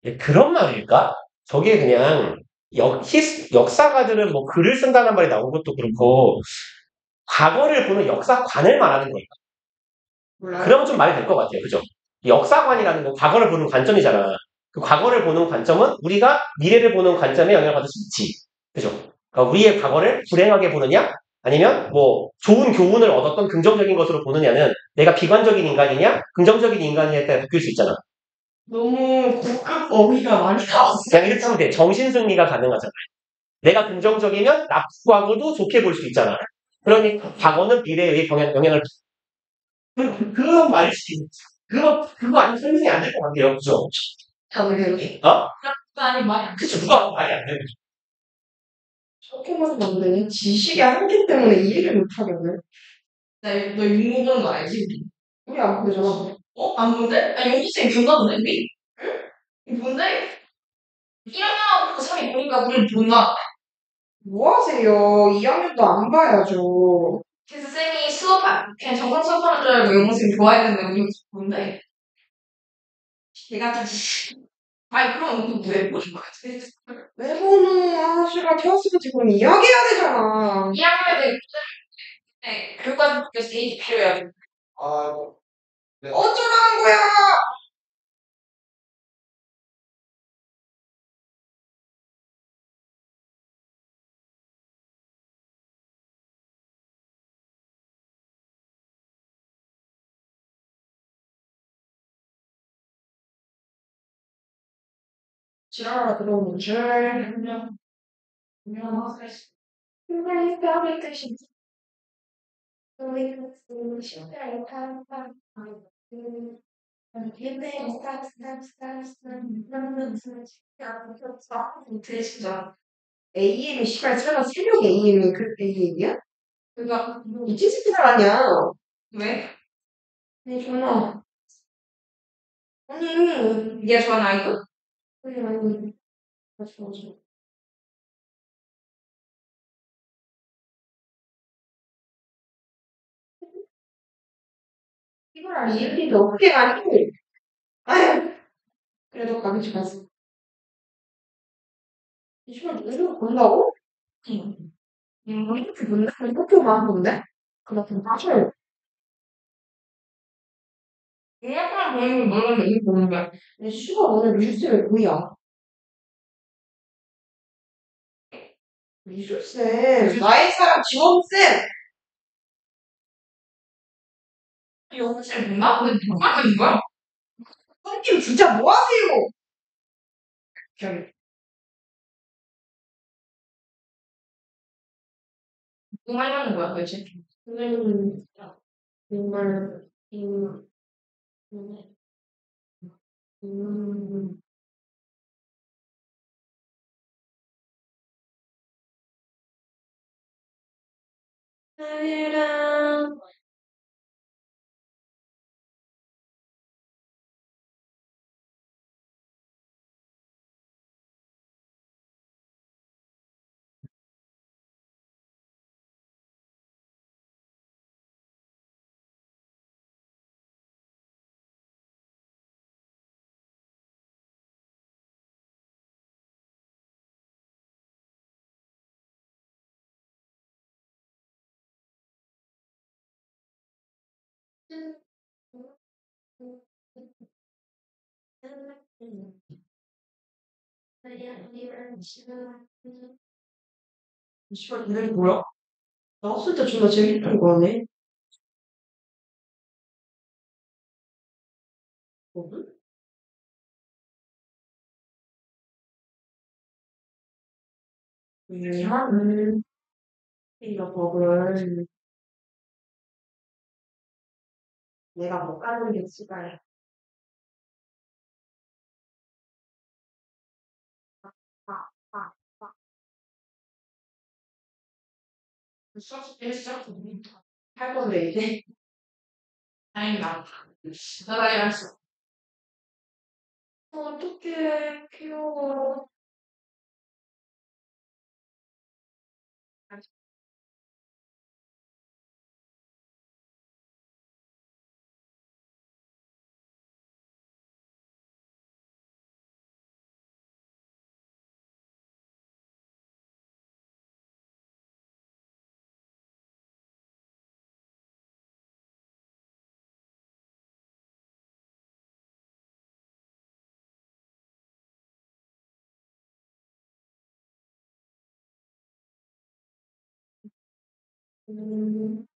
예, 그런 말일까? 저게 그냥 역사가들은 뭐 글을 쓴다는 말이 나온 것도 그렇고 과거를 보는 역사관을 말하는 거니까. 몰라요. 그러면 좀 말이 될 것 같아요. 그죠? 역사관이라는 건 과거를 보는 관점이잖아. 그 과거를 보는 관점은 우리가 미래를 보는 관점에 영향을 받을 수 있지. 그죠? 그러니까 우리의 과거를 불행하게 보느냐? 아니면 뭐 좋은 교훈을 얻었던 긍정적인 것으로 보느냐는 내가 비관적인 인간이냐? 긍정적인 인간이냐에 따라 바뀔 수 있잖아. 너무 고급 어휘가 많이 나왔어. 그냥 이렇게 하면 돼. 정신승리가 가능하잖아. 내가 긍정적이면 과거도 좋게 볼 수 있잖아. 그러니까 과거는 미래에 의해 영향을 그런 말이지. 그거 아니면 설명이 안 될 것 같아요. 그죠? 다들 아니, 그쵸. 누가 말이 안 되는 거죠. 조금만 만드는 지식의 한계 때문에 이해를 못하겠네. 너 육문하는 거 알지? 우리 안 보잖아. 안 본데? 영희쌤 본다던데, 우리? 응? 뭔데? 1학년하고 3이 보니까 우리 본다. 뭐 하세요? 2학년도 안 봐야죠. 그래서 쌤이 그냥 정상 수업하는 줄 알고 영어쌤 좋아했는데 우리 뭔데? 걔가 좀 그럼 왜 보는 거야? 왜 보는 시간 태웠으면 지금 이야기해야 되잖아. 2학년에 교육과정 바뀌어서 데이지 필요해요. 네. 어쩌라는 거야? 지랄하러 들어오는 줄. 안녕. 안녕. 진짜. AM이 시발 설마 새벽 AM이 그 AM이야? 그러니까 미친 새끼들 아니야. 왜? 아니 전화. 아니 얘 전화 이거? 아니 맞아 맞아. 이걸 이렇게 어떻게 가니? 아유 그래도 가기 좋았어. 이걸 이거 본다고? 응. 이렇게 본다? 이렇게 많은 건데? 그렇군 사실 이렇게만 보는 건 몰랐는데 이거 보는 거야. 근데 슈가 오늘 미술쌤이 뭐야? 미술쌤 나의 사람 지원쌤 영어쌤 누나? 근데 누가 하는 거야? 선생님 진짜 뭐 하세요? 저기 뭐 하려는 거야 도대체? 선생님 정말 음, 음, 사랑 씨발 이름이 뭐야? 나왔을 때 존나 재밌던 거네. 뭐지? 하는 이거를 내가 못 가는 게 씨발 아, 아, 아. 수업 시작 할 건데 이제 다행이다. 내가 이랬어. 어떡해 귀여워. 음,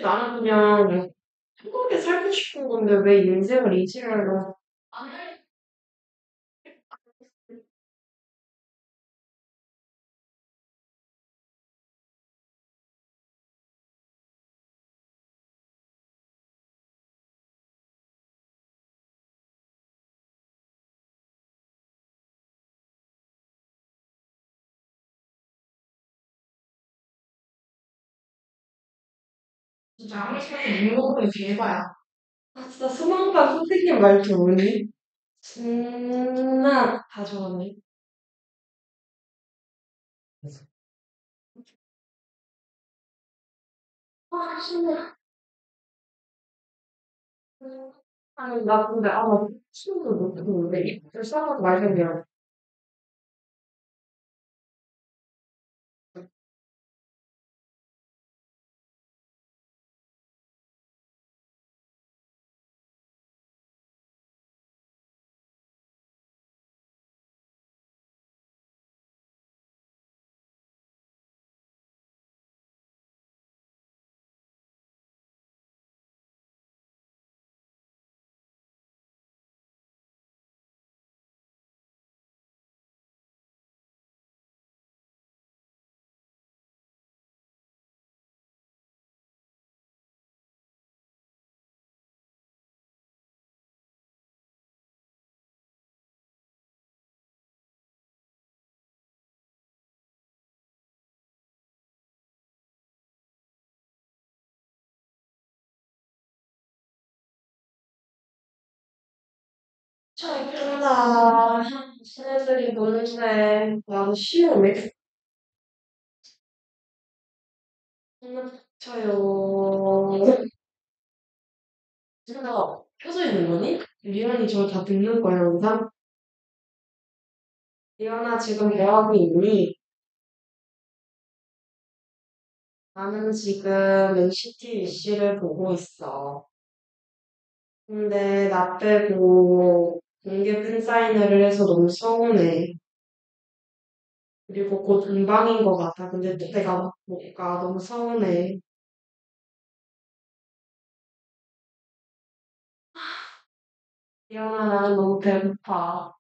나는 그냥 한국에 살고 싶은 건데 왜 인생을 이지랄로 진짜 아무리 생각해도 인공호흡이 개봐야. 아 진짜 소망반 선생님 말투 뭐니? 존나 다 좋았네. 아 신나. 아니, 나 근데, 나 친구도 못했는데, 입술 싸가지고 말했냐. 잘 큰다. 새들이 노는데, 나도 쉬면 왜 이렇게 쳐요. 제가 켜져 있는 거니? 리안이 저를 다 듣는 거야, 항상? 리안아, 지금 뭐 하고 있니? 나는 지금 NCT 위시를 보고 있어. 근데 나 빼고 공개 팬사인회를 해서 너무 서운해. 그리고 곧 은방인 것 같아. 근데 또 내가 못 가. 너무 서운해. 리안아, 나는 너무 배고파.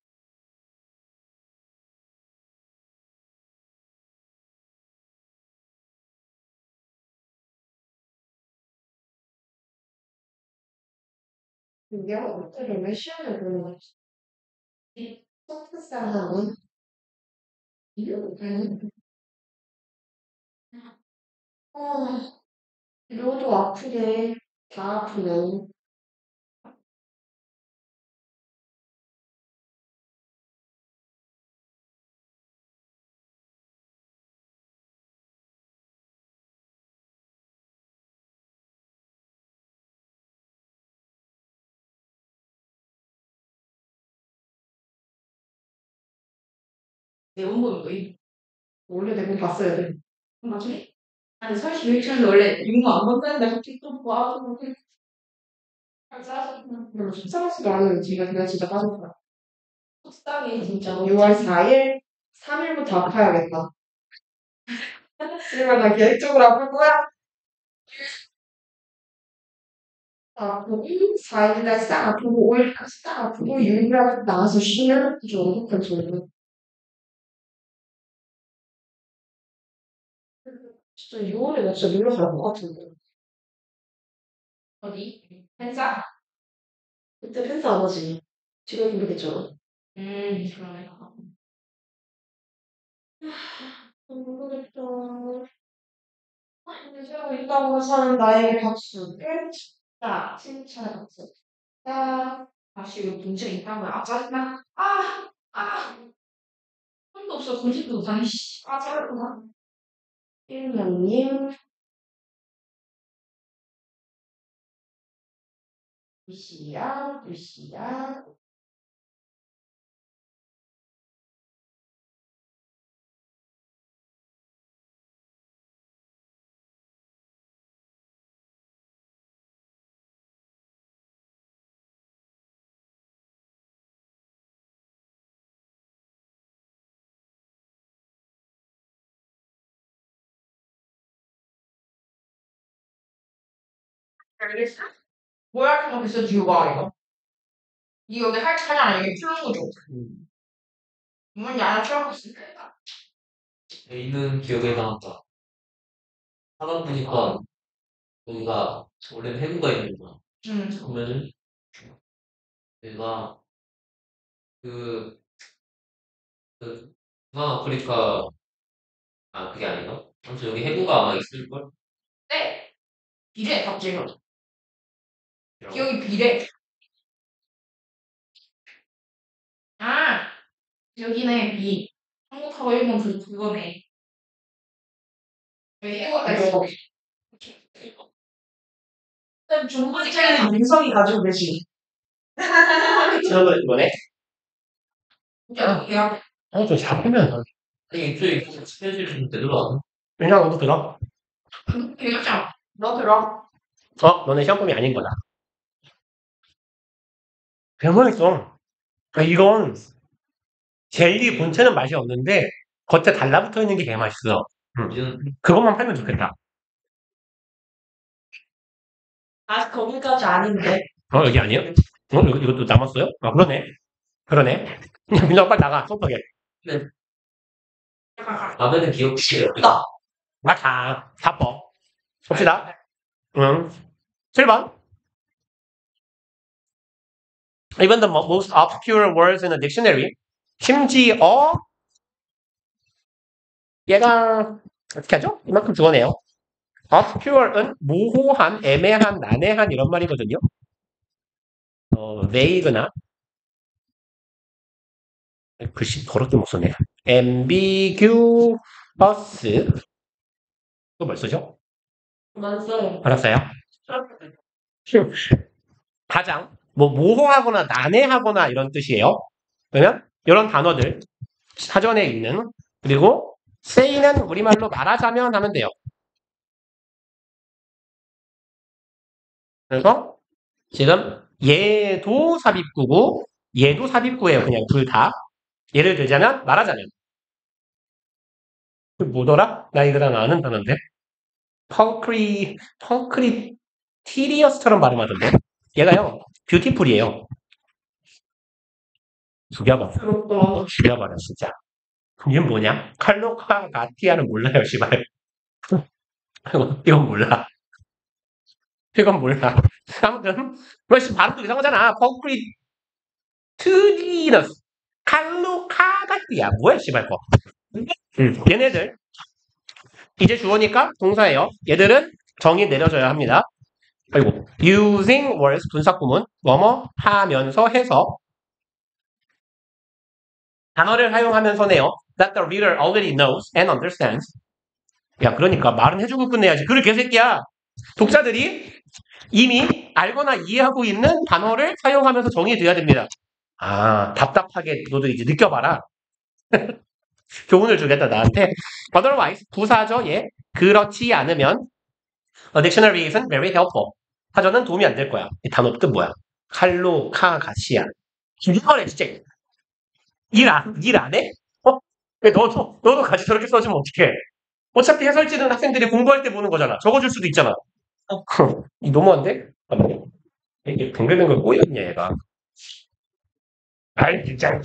내가 호텔을 몇 시간을 보는 거지? 서프사는 이유는 아, 너도 아프게 다 아프네. 내 온몸이 거의 원래 내몸 봤어야 돼. 나중에? 아니 사실 유치원에 원래 육모 안 본다는데 갑자기 또 봐가지고 짜증나. 별로 속상하지도 않은 지가 그냥 진짜 빠졌다. 속상해 진짜. 6월 4일, 3일부터 아파야겠다. 그러면 나 계획적으로 아플 거야? 아프고 4일날 싹 아프고 5일까지 싹 아프고 6일날 나와서 쉬면 좀 어떡한 소리야. 진짜 6월에 나 진짜 놀러 갈 것 같은데. 어디? 펜사? 그때 펜사 안 하지. 지금 모르겠잖아. 그러네. 모르겠다. 이러고 있다고 사는 나에게 박수. 진짜, 진짜 박수. 야, 다시 이거 문제 있다고요. 짜증나. 손도 없어. 거짓도 못하네. 씨. 짜증나. 일명님, 글씨야, 글씨야. 알겠어? 뭐야, 그거 비싸 뒤가 이거. 이 여기 할차잖아. 여기 푸는 거죠. 뭔지 알아? 풀어봤으니까. A는 기억에 남았다. 하다 보니까 여기가 원래는 해구가 있는 거야. 그러면은 내가 그, 아프리카, 그게 아닌가? 아무튼 여기 해구가 아마 있을걸? 네. 비례, 갑자기. 이라고. 기억이 비례. 아, 여기네, 비. 한국하고 일본 그거네. 여기 해가 있어. 중국이 최근에 민성이 가지고 계시. 저거 이거네. 야, 좀 잡으면. 아니, 입술이 계속 스페셜 좀 들어가. 그냥 너도 들어. 이거잖아. 너 들어. 너네 시험품이 아닌 거다. 대박있어. 이건 젤리 본체는 맛이 없는데 겉에 달라붙어 있는 게 개 맛있어. 이제는 그것만 팔면 좋겠다. 아직 거기까지 아닌데. 여기 아니에요? 이것도 남았어요? 그러네. 그러네. 민호가 빨리 나가. 속하게. 아베는 기억해요. 맞아. 4번. 봅시다. 7번. Even the most obscure words in a dictionary. 심지어 얘가 어떻게 하죠? 이만큼 주어내요. obscure은 모호한, 애매한, 난해한 이런 말이거든요. vague나 글씨 더럽게 못 써네. ambiguous. 그거 뭘 쓰죠? 맞아요. 알았어요. 가장 모호하거나 난해하거나 이런 뜻이에요. 그러면 이런 단어들 사전에 있는 그리고 say는 우리말로 말하자면 하면 돼요. 그래서 지금 얘도 삽입구고 얘도 삽입구예요. 그냥 둘 다. 예를 들자면 말하자면 뭐더라? 나 이거 다 아는 단어인데 펑크리티리어스처럼 발음하던데 얘가요 뷰티풀이에요. 죽여버려 진짜. 이건 뭐냐? 칼로카 가티아는 몰라요 씨발. 이건 몰라. 이건 몰라. 아무튼 발음도 이상하잖아. 펑크리티리어스 칼로카 가티아 뭐야 씨발 거. 얘네들 이제 주어니까 동사예요. 얘들은 정의 내려줘야 합니다. 그리고 using words 분사구문 뭐뭐 하면서 해서 단어를 사용하면서네요. That the reader already knows and understands. 야 그러니까 말은 해주고 끝내야지. 그래 개새끼야. 독자들이 이미 알거나 이해하고 있는 단어를 사용하면서 정의해줘야 됩니다. 답답하게 너도 이제 느껴봐라. 교훈을 주겠다 나한테. Otherwise 부사죠. 예. 그렇지 않으면 A dictionary isn't very helpful. 사전은 도움이 안 될 거야. 이 단어 뜻 뭐야? 칼로 카 가시야. 이거래 진짜. 일 안 해? 왜 너도 같이 저렇게 써주면 어떡해? 어차피 해설지는 학생들이 공부할 때 보는 거잖아. 적어줄 수도 있잖아. 이 너무한데? 이게 뱅글뱅글 꼬여있냐 얘가. 아이 진짜.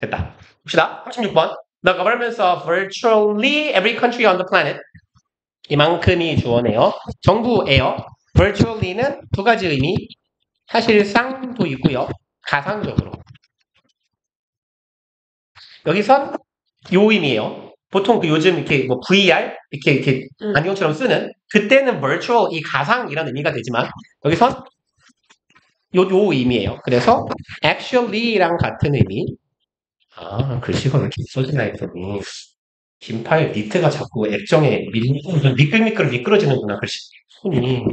됐다. 봅시다. 36번. The governments of virtually every country on the planet. 이만큼이 주어네요. 정부예요. virtually는 두 가지 의미. 사실상도 있고요. 가상적으로. 여기선 요 의미예요. 보통 요즘 이렇게 VR 이렇게 안경처럼 쓰는 그때는 virtual 이 가상이라는 의미가 되지만 여기선 요 의미예요. 그래서 actually랑 같은 의미. 글씨가 왜 이렇게 써지나 했더니 긴팔 니트가 자꾸 액정에 미끌미끌어지는구나 글씨. 손이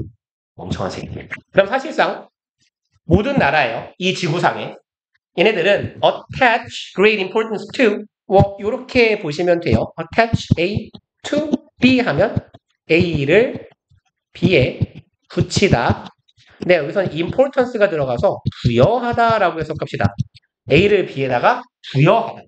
멍청한 새끼. 그럼 사실상 모든 나라예요. 이 지구상에 얘네들은 attach great importance to 요렇게 보시면 돼요. attach A to B 하면 A를 B에 붙이다. 근데 여기서는 importance가 들어가서 부여하다라고 해석합시다. A를 B에다가 부여하다.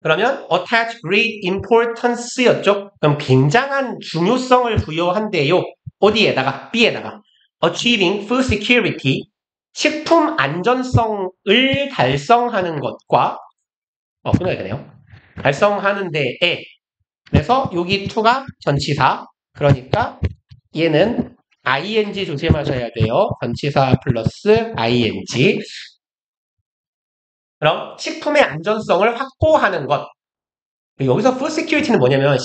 그러면 attach great importance였죠. 그럼 굉장한 중요성을 부여한대요. 어디에다가? B에다가. achieving food security 식품 안전성을 달성하는 것과 끊어야 되네요. 달성하는 데에 그래서 여기 to가 전치사 그러니까 얘는 ing 조심하셔야 돼요. 전치사 플러스 ing 그럼 식품의 안전성을 확보하는 것 여기서 food security는 뭐냐면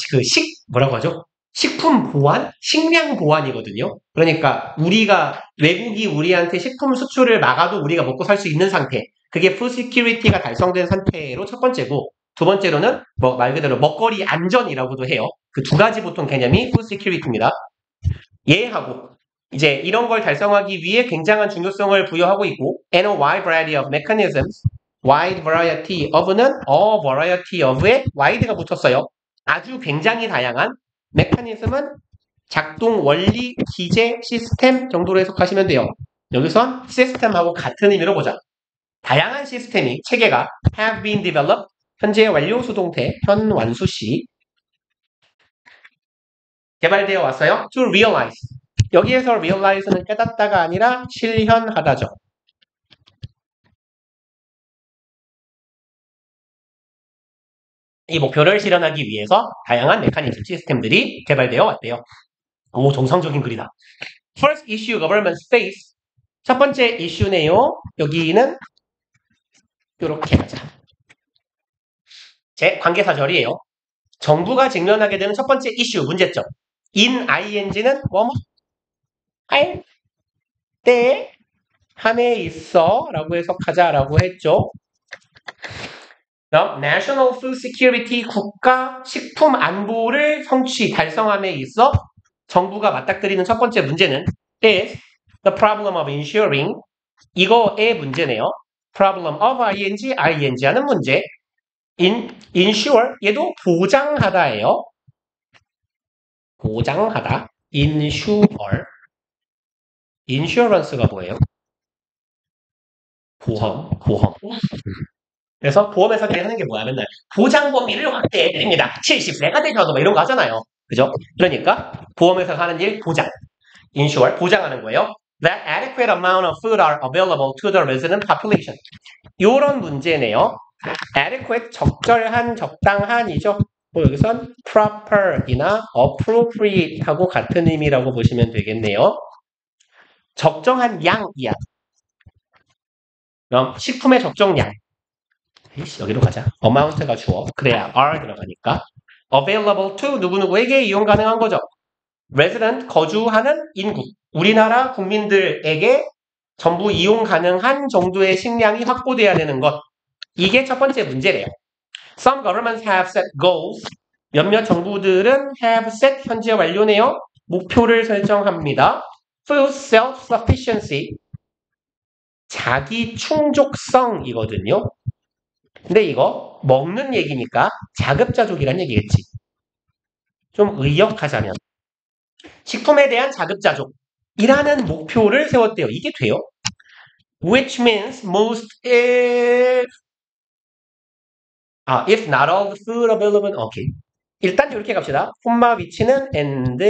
뭐라고 하죠? 식품 보안? 식량 보안이거든요. 그러니까 외국이 우리한테 식품 수출을 막아도 우리가 먹고 살 수 있는 상태. 그게 food security가 달성된 상태로 첫 번째고 두 번째로는 말 그대로 먹거리 안전이라고도 해요. 그 두 가지 보통 개념이 food security입니다. 얘하고 이제 이런 걸 달성하기 위해 굉장한 중요성을 부여하고 있고 and a wide variety of mechanisms wide variety of는 a variety of에 wide가 붙었어요. 아주 굉장히 다양한 메커니즘은 작동 원리, 기제, 시스템 정도로 해석하시면 돼요. 여기선 시스템하고 같은 의미로 보자. 다양한 시스템이, 체계가 have been developed, 현재 완료 수동태, 현 완수시 개발되어 왔어요. to realize. 여기에서 realize는 깨닫다가 아니라 실현하다죠. 이 목표를 실현하기 위해서 다양한 메커니즘, 시스템들이 개발되어 왔대요. 오, 정상적인 글이다. First issue, government space. 첫 번째 이슈네요. 여기는 이렇게 하자. 제 관계사절이에요. 정부가 직면하게 되는 첫 번째 이슈, 문제점. in ing는 뭐뭐 할 때 함에 있어 라고 해석하자라고 했죠. 그럼 National Food Security, 국가 식품 안보를 성취, 달성함에 있어 정부가 맞닥뜨리는 첫 번째 문제는 is the problem of ensuring, 이거의 문제네요. problem of ing 하는 문제. ensure, 얘도 보장하다예요. 보장하다. insurance가 뭐예요? 보험. 그래서 보험회사 하는 게 뭐야? 맨날 보장 범위를 확대해드립니다. 70세가 되셔도 이런 거 하잖아요. 그죠? 그러니까 보험회사가 하는 일 보장. insure, 보장하는 거예요. That adequate amount of food are available to the resident population. 요런 문제네요. adequate, 적절한, 적당한이죠. 뭐 여기선 proper이나 appropriate 하고 같은 의미라고 보시면 되겠네요. 적정한 양이야. 그럼 식품의 적정량. 여기로 가자. amount가 주어. 그래야 are 들어가니까. available to 누구누구에게 이용 가능한 거죠. resident, 거주하는 인구. 우리나라 국민들에게 전부 이용 가능한 정도의 식량이 확보돼야 되는 것. 이게 첫 번째 문제래요. Some governments have set goals. 몇몇 정부들은 have set, 현재 완료네요. 목표를 설정합니다. Food self-sufficiency, 자기 충족성이거든요. 근데 이거 먹는 얘기니까 자급자족이란 얘기겠지. 좀 의역하자면 식품에 대한 자급자족이라는 목표를 세웠대요. 이게 돼요? Which means most if not all the food available. 오케이. 일단 이렇게 갑시다. 콤마 위치는 and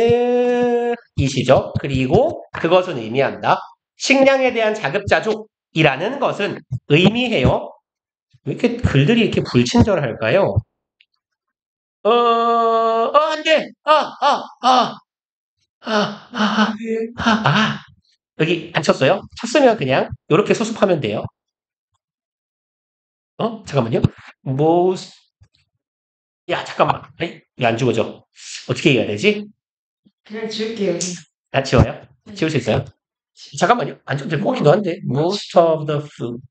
이시죠. 그리고 그것은 의미한다. 식량에 대한 자급자족이라는 것은 의미해요. 왜 이렇게 글들이 이렇게 불친절할까요? 안 돼! 여기 안 쳤어요? 쳤으면 그냥 이렇게 수습하면 돼요. 잠깐만요. 야, 잠깐만. 이거 안 지워져. 어떻게 해야 되지? 그냥 지울게요. 안 지워요? 지울 수 있어요? 잠깐만요. 안 지워도 될 것 같기도 한데. Most of the food.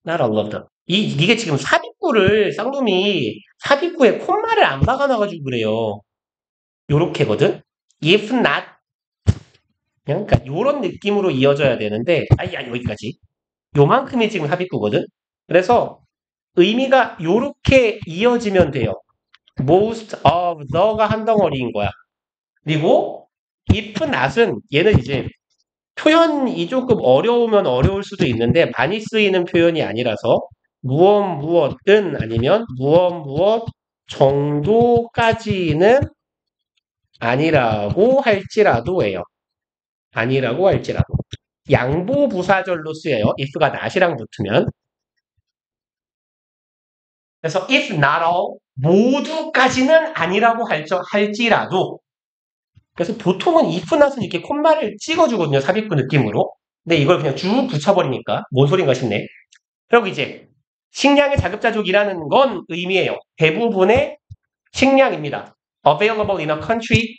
Not all of them. 이게 지금 삽입구를 쌍놈이 삽입구에 콤마를 안 박아놔가지고 그래요. 요렇게거든? If not. 그러니까 요런 느낌으로 이어져야 되는데, 여기까지. 요만큼이 지금 삽입구거든? 그래서 의미가 요렇게 이어지면 돼요. Most of the가 한 덩어리인 거야. 그리고 if not은 얘는 이제 표현이 조금 어려우면 어려울 수도 있는데 많이 쓰이는 표현이 아니라서 무엇은 아니면 무엇 정도까지는 아니라고 할지라도예요. 아니라고 할지라도. 양보부사절로 쓰여요. if가 not이랑 붙으면. 그래서 if not all, 모두까지는 아니라고 할지라도. 그래서 보통은 if not은 이렇게 콤마를 찍어주거든요. 삽입구 느낌으로. 근데 이걸 그냥 쭉 붙여버리니까 뭔 소린가 싶네. 그리고 이제 식량의 자급자족이라는 건 의미해요. 대부분의 식량입니다. Available in a country.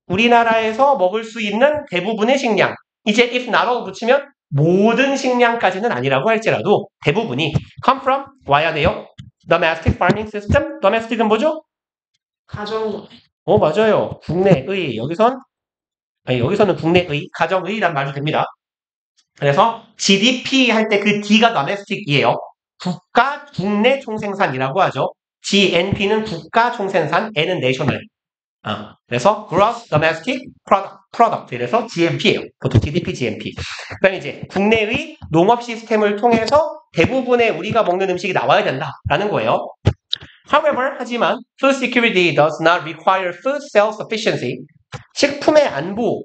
우리나라에서 먹을 수 있는 대부분의 식량. 이제 if not all 붙이면 모든 식량까지는 아니라고 할지라도 대부분이 come from, 와야 돼요. Domestic farming system. Domestic은 뭐죠? 가정. 맞아요. 국내의. 여기선 아니, 여기서는 국내의, 가정의란 말도 됩니다. 그래서 GDP 할 때 그 D가 domestic이에요. 국가 국내 총생산이라고 하죠. GNP는 국가 총생산, N은 national. 그래서 gross domestic product. 그래서 GNP예요. 보통 GDP, GNP. 그다음에 이제 국내의 농업 시스템을 통해서 대부분의 우리가 먹는 음식이 나와야 된다라는 거예요. However, 하지만 food security does not require food self-sufficiency. 식품의 안보,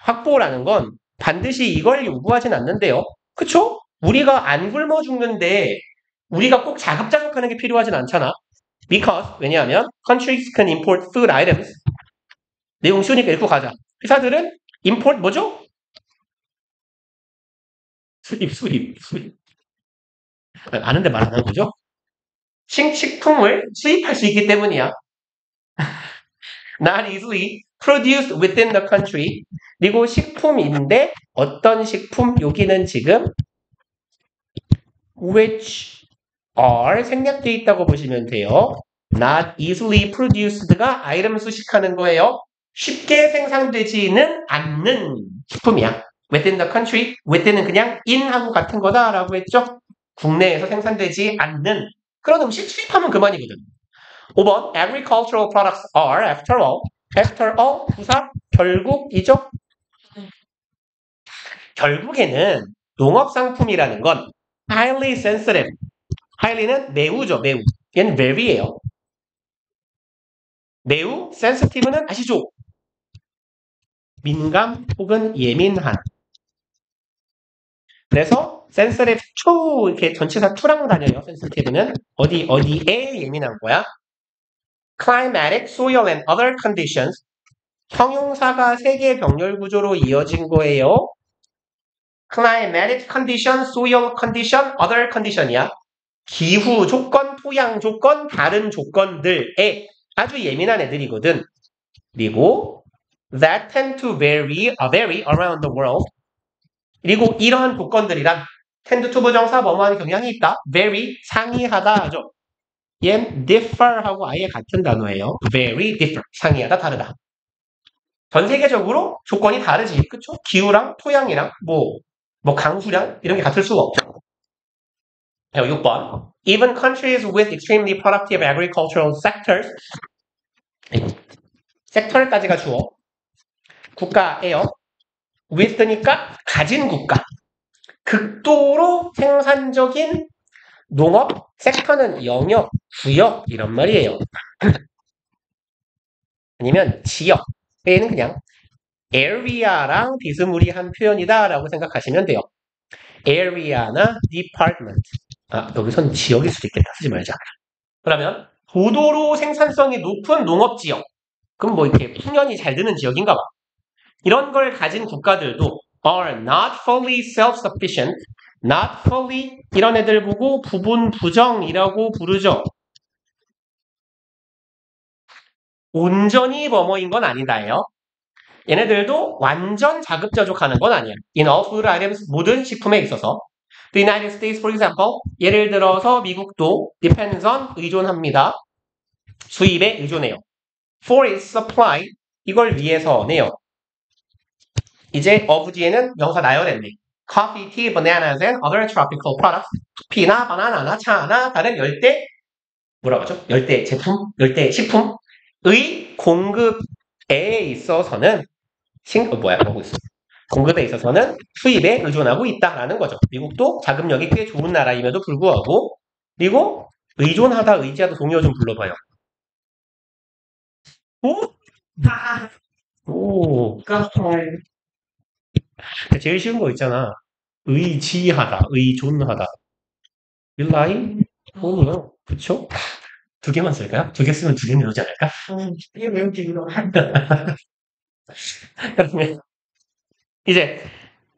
확보라는 건 반드시 이걸 요구하진 않는데요. 그쵸? 우리가 안 굶어 죽는데 우리가 꼭 자급자족하는 게 필요하진 않잖아. Because, 왜냐하면 countries can import food items. 내용 쉬우니까 읽고 가자. 회사들은 import 뭐죠? 수입. 아는데 말 안 하는 거죠? 식품을 수입할 수 있기 때문이야. Not easily produced within the country. 그리고 식품인데 어떤 식품? 여기는 지금 which are 생략되어 있다고 보시면 돼요. Not easily produced가 아이름 수식하는 거예요. 쉽게 생산되지는 않는 식품이야. Within the country, within은 그냥 in하고 같은 거다라고 했죠. 국내에서 생산되지 않는 그런 음식 수입하면 그만이거든. 5번 agricultural products are after all 부사 결국이죠. 결국에는 농업상품이라는 건 highly sensitive. highly는 매우죠. 매우. 얘는 very예요. 매우 sensitive는 아시죠? 민감 혹은 예민한. 그래서 sensitive to 이렇게 전치사 to랑 다녀요. sensitive는 어디에 예민한 거야? climatic, soil and other conditions. 형용사가 3개 병렬 구조로 이어진 거예요. climatic condition, soil condition, other condition이야. 기후 조건, 토양 조건, 다른 조건들에 아주 예민한 애들이거든. 그리고 that tend to vary around the world. 그리고 이러한 조건들이란 tend to 부정사 뭐뭐하는 경향이 있다. vary 상이하다 하죠. 얘는 differ하고 아예 같은 단어예요. very differ 상이하다 다르다. 전 세계적으로 조건이 다르지. 그쵸? 기후랑 토양이랑 뭐 강수량 이런 게 같을 수가 없죠. 6번. Even countries with extremely productive agricultural sectors. 섹터까지가 주어. 국가예요. with니까 가진 국가. 극도로 생산적인 농업, 섹터는 영역, 구역 이런 말이에요. 아니면 지역. 얘는 그냥 area랑 비스무리한 표현이다라고 생각하시면 돼요. area나 department. 여기선 지역일 수도 있겠다. 쓰지 말자. 그러면 고도로 생산성이 높은 농업지역. 그럼 뭐 이렇게 풍년이 잘 드는 지역인가 봐. 이런 걸 가진 국가들도 are not fully self-sufficient. not fully 이런 애들 보고 부분 부정이라고 부르죠. 온전히 뭐뭐인 건 아니다예요. 얘네들도 완전 자급자족하는 건 아니야. In all food items, 모든 식품에 있어서. The United States, for example, 예를 들어서 미국도 depends on, 의존합니다. 수입에 의존해요. For its supply, 이걸 위해서네요. 이제 of 뒤에는 명사 나열했네. Coffee, tea, bananas, and other tropical products. 피나 바나나나 차나 다른 열대 뭐라고 하죠? 열대 제품, 열대 식품의 공급에 있어서는 공급에 있어서는 수입에 의존하고 있다라는 거죠. 미국도 자금력이 꽤 좋은 나라임에도 불구하고 그리고 의존하다, 의지하다 동의어 좀 불러봐요. 제일 쉬운 거 있잖아. 의지하다, 의존하다. rely? on이요. 그쵸? 2개만 쓸까요? 2개 쓰면 2개는 이러지 않을까? 이게 외우기 이거. 그러면 이제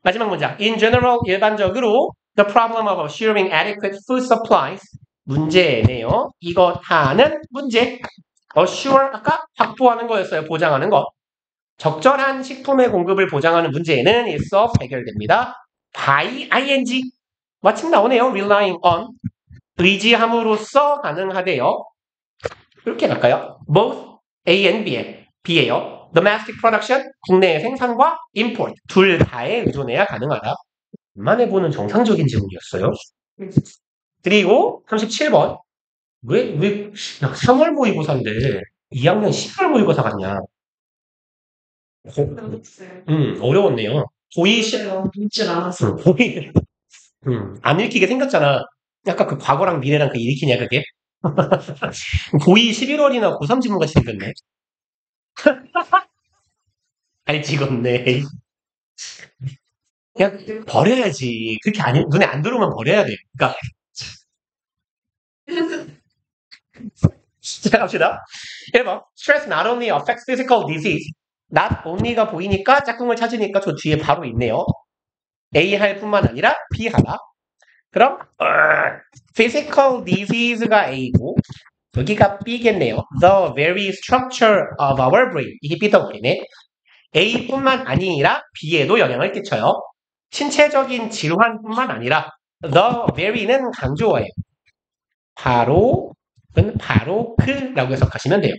마지막 문장. In general, 일반적으로 the problem of assuring adequate food supplies 문제네요. 이것 하는 문제. assure 아까 확보하는 거였어요. 보장하는 거. 적절한 식품의 공급을 보장하는 문제는 있어 해결됩니다. by ing 마침 나오네요. relying on 의지함으로써 가능하대요. 이렇게 갈까요? both A and B예요. domestic production, 국내의 생산과 import, 둘 다에 의존해야 가능하다. 만에 보는 정상적인 질문이었어요. 그리고 37번. 왜 3월 모의고사인데 2학년 10월 모의고사 같냐? 어려웠네요. 고2 읽질 않았어. 고2 안 읽히게 생겼잖아. 약간 그 과거랑 미래랑 그 읽히냐 그게? 고2 11월이나 고3 지문같이 생겼네. 알지 걷네. 그냥 버려야지. 그렇게 눈에 안 들어오면 버려야 돼. 그러니까 자 갑시다. 1번 Stress not only affects physical disease. not only가 보이니까 짝꿍을 찾으니까 저 뒤에 바로 있네요. A 할 뿐만 아니라 B 하다. 그럼 physical disease가 A고 여기가 B겠네요. The very structure of our brain. 이게 삐덩거리네. A뿐만 아니라 B에도 영향을 끼쳐요. 신체적인 질환뿐만 아니라 the very는 강조어예요. 바로 그라고 해석하시면 돼요.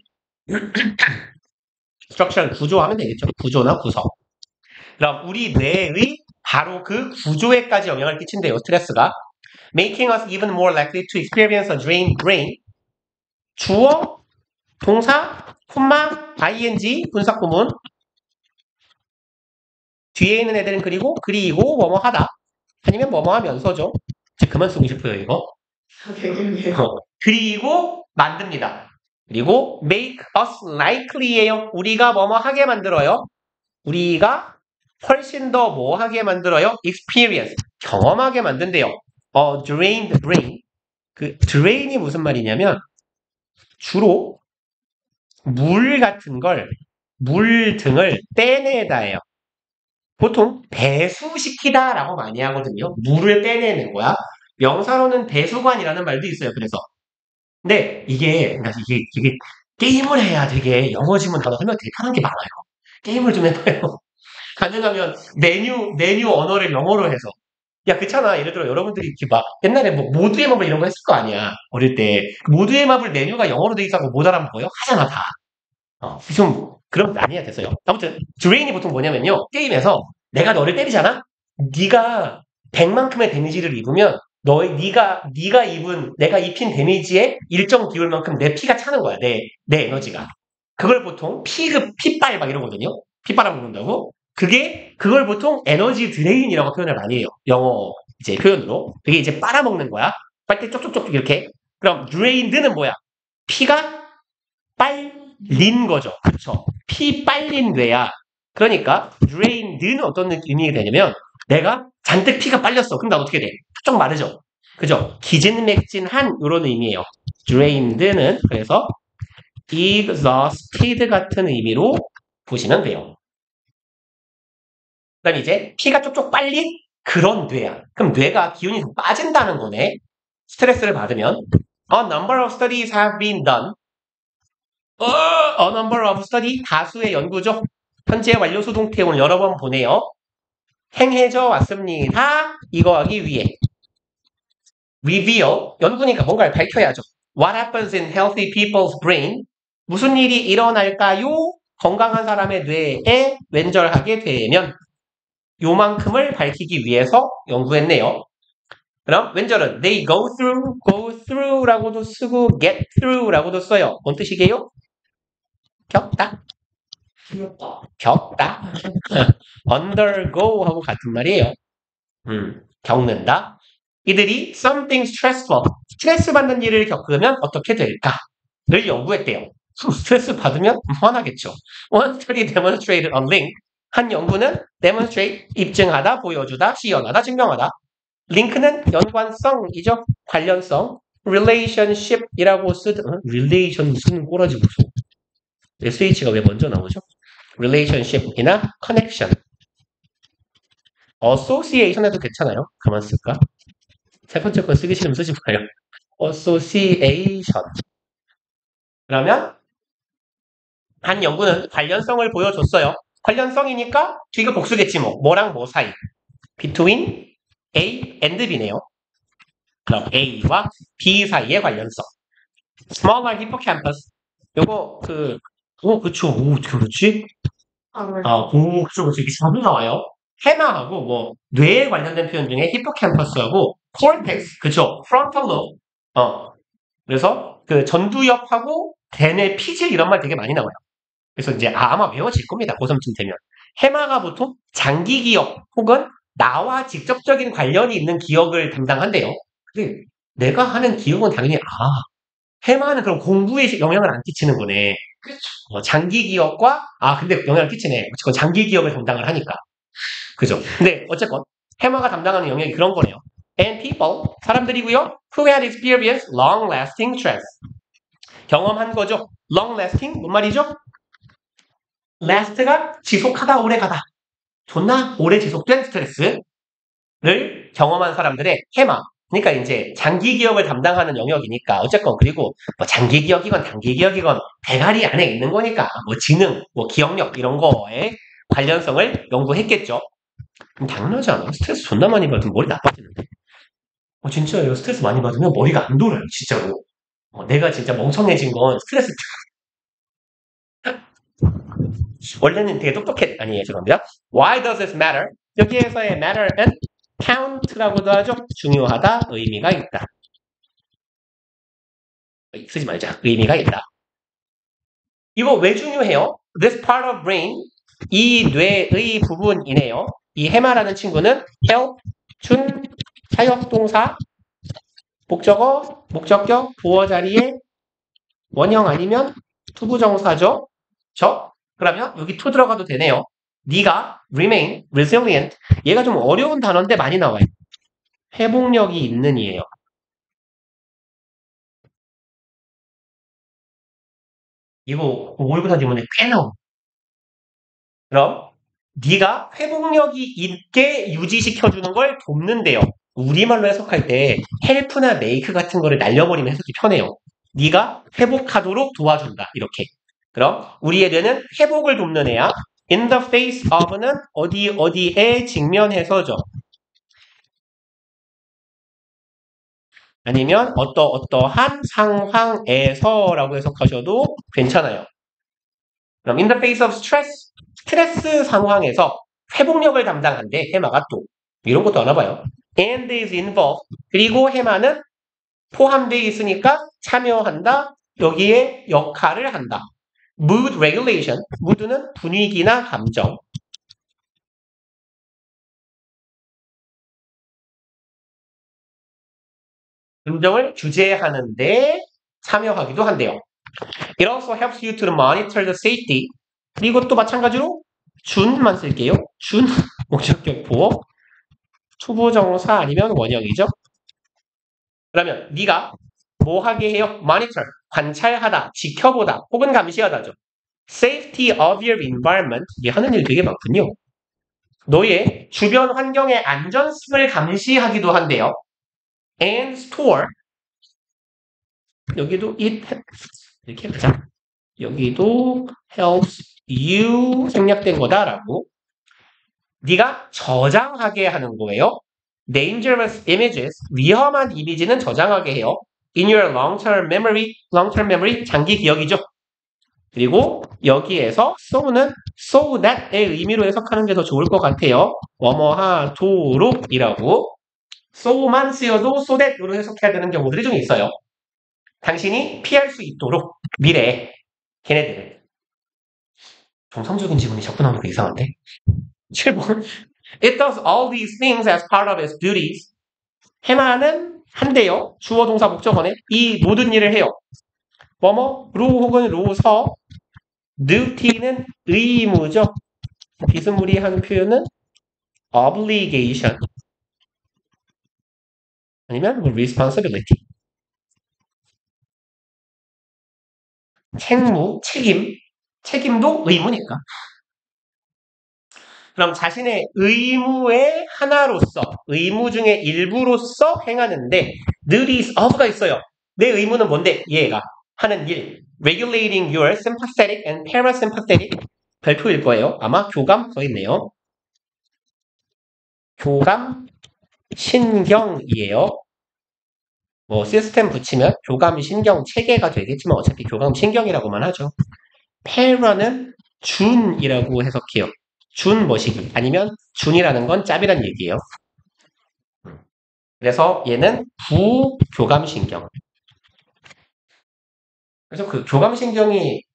structure는 구조하면 되겠죠. 구조나 구성. 그럼 우리 뇌의 바로 그 구조에까지 영향을 끼친대요. 스트레스가. Making us even more likely to experience a drained brain. 주어, 동사, 콤마, ing, 분사구문. 뒤에 있는 애들은 그리고 뭐뭐 하다. 아니면 뭐뭐 하면서죠. 이제 그만 쓰고 싶어요, 이거. 그리고 만듭니다. 그리고 make us likely예요. 우리가 뭐뭐 하게 만들어요. 우리가 훨씬 더 뭐 하게 만들어요? experience. 경험하게 만든대요. drained brain. 그 drain이 무슨 말이냐면 주로 물 같은 걸, 물 등을 떼내다예요. 보통 배수시키다라고 많이 하거든요. 물을 떼내는 거야. 명사로는 배수관이라는 말도 있어요. 그래서. 근데 이게 게임을 해야 되게 영어 지문 단어 설명 되게 편한 게 많아요. 게임을 좀 해봐요. 가능하면 메뉴 언어를 영어로 해서. 야, 그렇잖아. 예를 들어 여러분들이 이렇게 막 옛날에 뭐 모두의 맘을 이런 거 했을 거 아니야. 어릴 때. 모두의 맘을 메뉴가 영어로 돼 있어서 못 알아먹어요? 하잖아, 다. 좀 그럼 아니야 됐어요. 아무튼 드레인이 보통 뭐냐면요. 게임에서 내가 너를 때리잖아. 네가 100만큼의 데미지를 입으면 네가 내가 입힌 데미지의 일정 비율만큼 내 피가 차는 거야. 내 에너지가. 그걸 보통 피빨 막 이러거든요. 피 빨아먹는다고. 그걸 보통 에너지 드레인이라고 표현을 많이 해요. 영어 이제 표현으로. 그게 이제 빨아먹는 거야. 빨대 쪽쪽쪽 이렇게. 그럼 드레인드는 뭐야? 피가 빨린 거죠. 그렇죠. 피 빨린 뇌야. 그러니까 drained는 어떤 의미가 되냐면 내가 잔뜩 피가 빨렸어. 그럼 나 어떻게 돼? 좀 마르죠. 그죠? 기진맥진한 이런 의미예요. drained는 그래서 exhausted 같은 의미로 보시면 돼요. 그다음 이제 피가 쪽쪽 빨린 그런 뇌야. 그럼 뇌가 기운이 좀 빠진다는 거네. 스트레스를 받으면 a number of studies have been done. a number of study 다수의 연구죠. 현재 완료 수동태용을 여러 번 보내요. 행해져 왔습니다. 이거 하기 위해. reveal 연구니까 뭔가를 밝혀야죠. What happens in healthy people's brain? 무슨 일이 일어날까요? 건강한 사람의 뇌에 왼절하게 되면 요만큼을 밝히기 위해서 연구했네요. 그럼 왼절은 they go through라고도 쓰고 get through라고도 써요. 뭔 뜻이게요? 겪다. 겪다. undergo 하고 같은 말이에요. 겪는다. 이들이 something stressful, 스트레스 받는 일을 겪으면 어떻게 될까를 연구했대요. 스트레스 받으면 화나겠죠. One study demonstrated a link. 한 연구는 demonstrate, 입증하다, 보여주다, 시연하다, 증명하다. 링크는 연관성이죠. 관련성. relationship이라고 relation 쓰는 꼬라지 무서워. SH가 왜 먼저 나오죠? relationship이나 connection. association 해도 괜찮아요. 그만 쓸까? 세 번째 거 쓰기 싫으면 쓰지 마요. association. 그러면 한 연구는 관련성을 보여줬어요. 관련성이니까 뒤가 복수겠지 뭐. 뭐랑 뭐 사이. between A and B네요. 그럼 A와 B 사이의 관련성. smaller hippocampus. 요거 그쵸. 오, 어떻게 그렇지? 그쪽으로 이렇게 자주 나와요. 해마하고 뭐 뇌에 관련된 표현 중에 히포캠퍼스하고 콜텍스, 그쵸? 프론탈 로브. 그래서 그 전두엽하고 대뇌 피질 이런 말 되게 많이 나와요. 그래서 이제 아마 외워질 겁니다. 고3쯤 되면. 해마가 보통 장기 기억 혹은 나와 직접적인 관련이 있는 기억을 담당한대요. 근데 내가 하는 기억은 당연히 해마는 그럼 공부에 영향을 안 끼치는 거네. 장기 기억과 근데 영향을 끼치네. 어쨌건 장기 기억을 담당을 하니까. 그죠? 근데 어쨌건 해마가 담당하는 영역이 그런 거네요. And people, 사람들이고요. Who had experienced long-lasting stress. 경험한 거죠. long-lasting, 뭔 말이죠? last가 지속하다, 오래가다. 존나 오래 지속된 스트레스를 경험한 사람들의 해마. 그러니까 이제 장기 기억을 담당하는 영역이니까 어쨌건 그리고 뭐 장기 기억이건 단기 기억이건 대가리 안에 있는 거니까 뭐 지능, 뭐 기억력 이런 거에 관련성을 연구했겠죠. 그럼 당연하지 않아? 스트레스 존나 많이 받으면 머리 나빠지는데. 진짜예요. 스트레스 많이 받으면 머리가 안 돌아요. 진짜로. 내가 진짜 멍청해진 건 스트레스 원래는 되게 아니에요. 죄송합니다. Why does this matter? 여기에서의 matter은 count라고도 하죠. 중요하다, 의미가 있다. 쓰지 말자. 의미가 있다. 이거 왜 중요해요? This part of brain, 이 뇌의 부분이네요. 이 해마라는 친구는 help, 준, 사역동사, 목적어, 목적격, 보어 자리에 원형 아니면 투부정사죠. 그러면 여기 to 들어가도 되네요. 네가 remain, resilient. 얘가 좀 어려운 단어인데 많이 나와요. 회복력이 있는 이에요. 이거 모의고사 지문에 꽤 나옵니다. 그럼 네가 회복력이 있게 유지시켜주는 걸 돕는데요. 우리말로 해석할 때 help나 make 같은 거를 날려버리면 해석이 편해요. 네가 회복하도록 도와준다. 이렇게. 그럼 우리의 뇌는 회복을 돕는 애야. In the face of는 어디에 직면해서죠. 아니면 어떠한 상황에서라고 해석하셔도 괜찮아요. 그럼 in the face of stress, 스트레스 상황에서 회복력을 담당한대. 해마가 또 이런 것도 하나 봐요. And is involved. 그리고 해마는 포함되어 있으니까 참여한다. 여기에 역할을 한다. Mood regulation. mood는 분위기나 감정. 감정을 주재하는데 참여하기도 한대요. It also helps you to monitor the safety. 그리고 또 마찬가지로 준만 쓸게요. 준, 목적격 보어, 투부정사 아니면 원형이죠. 그러면 네가 뭐 하게 해요? monitor, 관찰하다, 지켜보다, 혹은 감시하다죠. safety of your environment. 이게 하는 일 되게 많군요. 너의 주변 환경의 안전성을 감시하기도 한대요. And store. 여기도 it 이렇게 가자. 여기도 helps you 생략된 거다라고. 네가 저장하게 하는 거예요. Dangerous images, 위험한 이미지는 저장하게 해요. In your long-term memory, 장기 기억이죠. 그리고 여기에서 so는 so that의 의미로 해석하는 게 더 좋을 것 같아요. 뭐뭐하도록이라고. so만 쓰여도 so that으로 해석해야 되는 경우들이 좀 있어요. 당신이 피할 수 있도록 미래에 걔네들을. 정상적인 지문이 자꾸 나오니까 이상한데? 7번. It does all these things as part of its duties. 해마는 한대요. 주어 동사 목적어네. 이 모든 일을 해요. 뭐뭐로 혹은 로서. duty는 의무죠. 비스무리한 표현은 obligation. 아니면 responsibility. 책무, 책임도 의무니까. 그럼 자신의 의무의 하나로서, 의무 중에 일부로서 행하는데 duties of가 있어요. 내 의무는 뭔데? 얘가 하는 일. regulating your sympathetic and parasympathetic. 별표일 거예요. 아마 교감 써있네요. 교감 신경이에요. 뭐 시스템 붙이면 교감 신경 체계가 되겠지만 어차피 교감 신경이라고만 하죠. para는 준이라고 해석해요. 준 머시기 아니면 준이라는 건 짭이란 얘기예요. 그래서 얘는 부교감신경. 그래서 그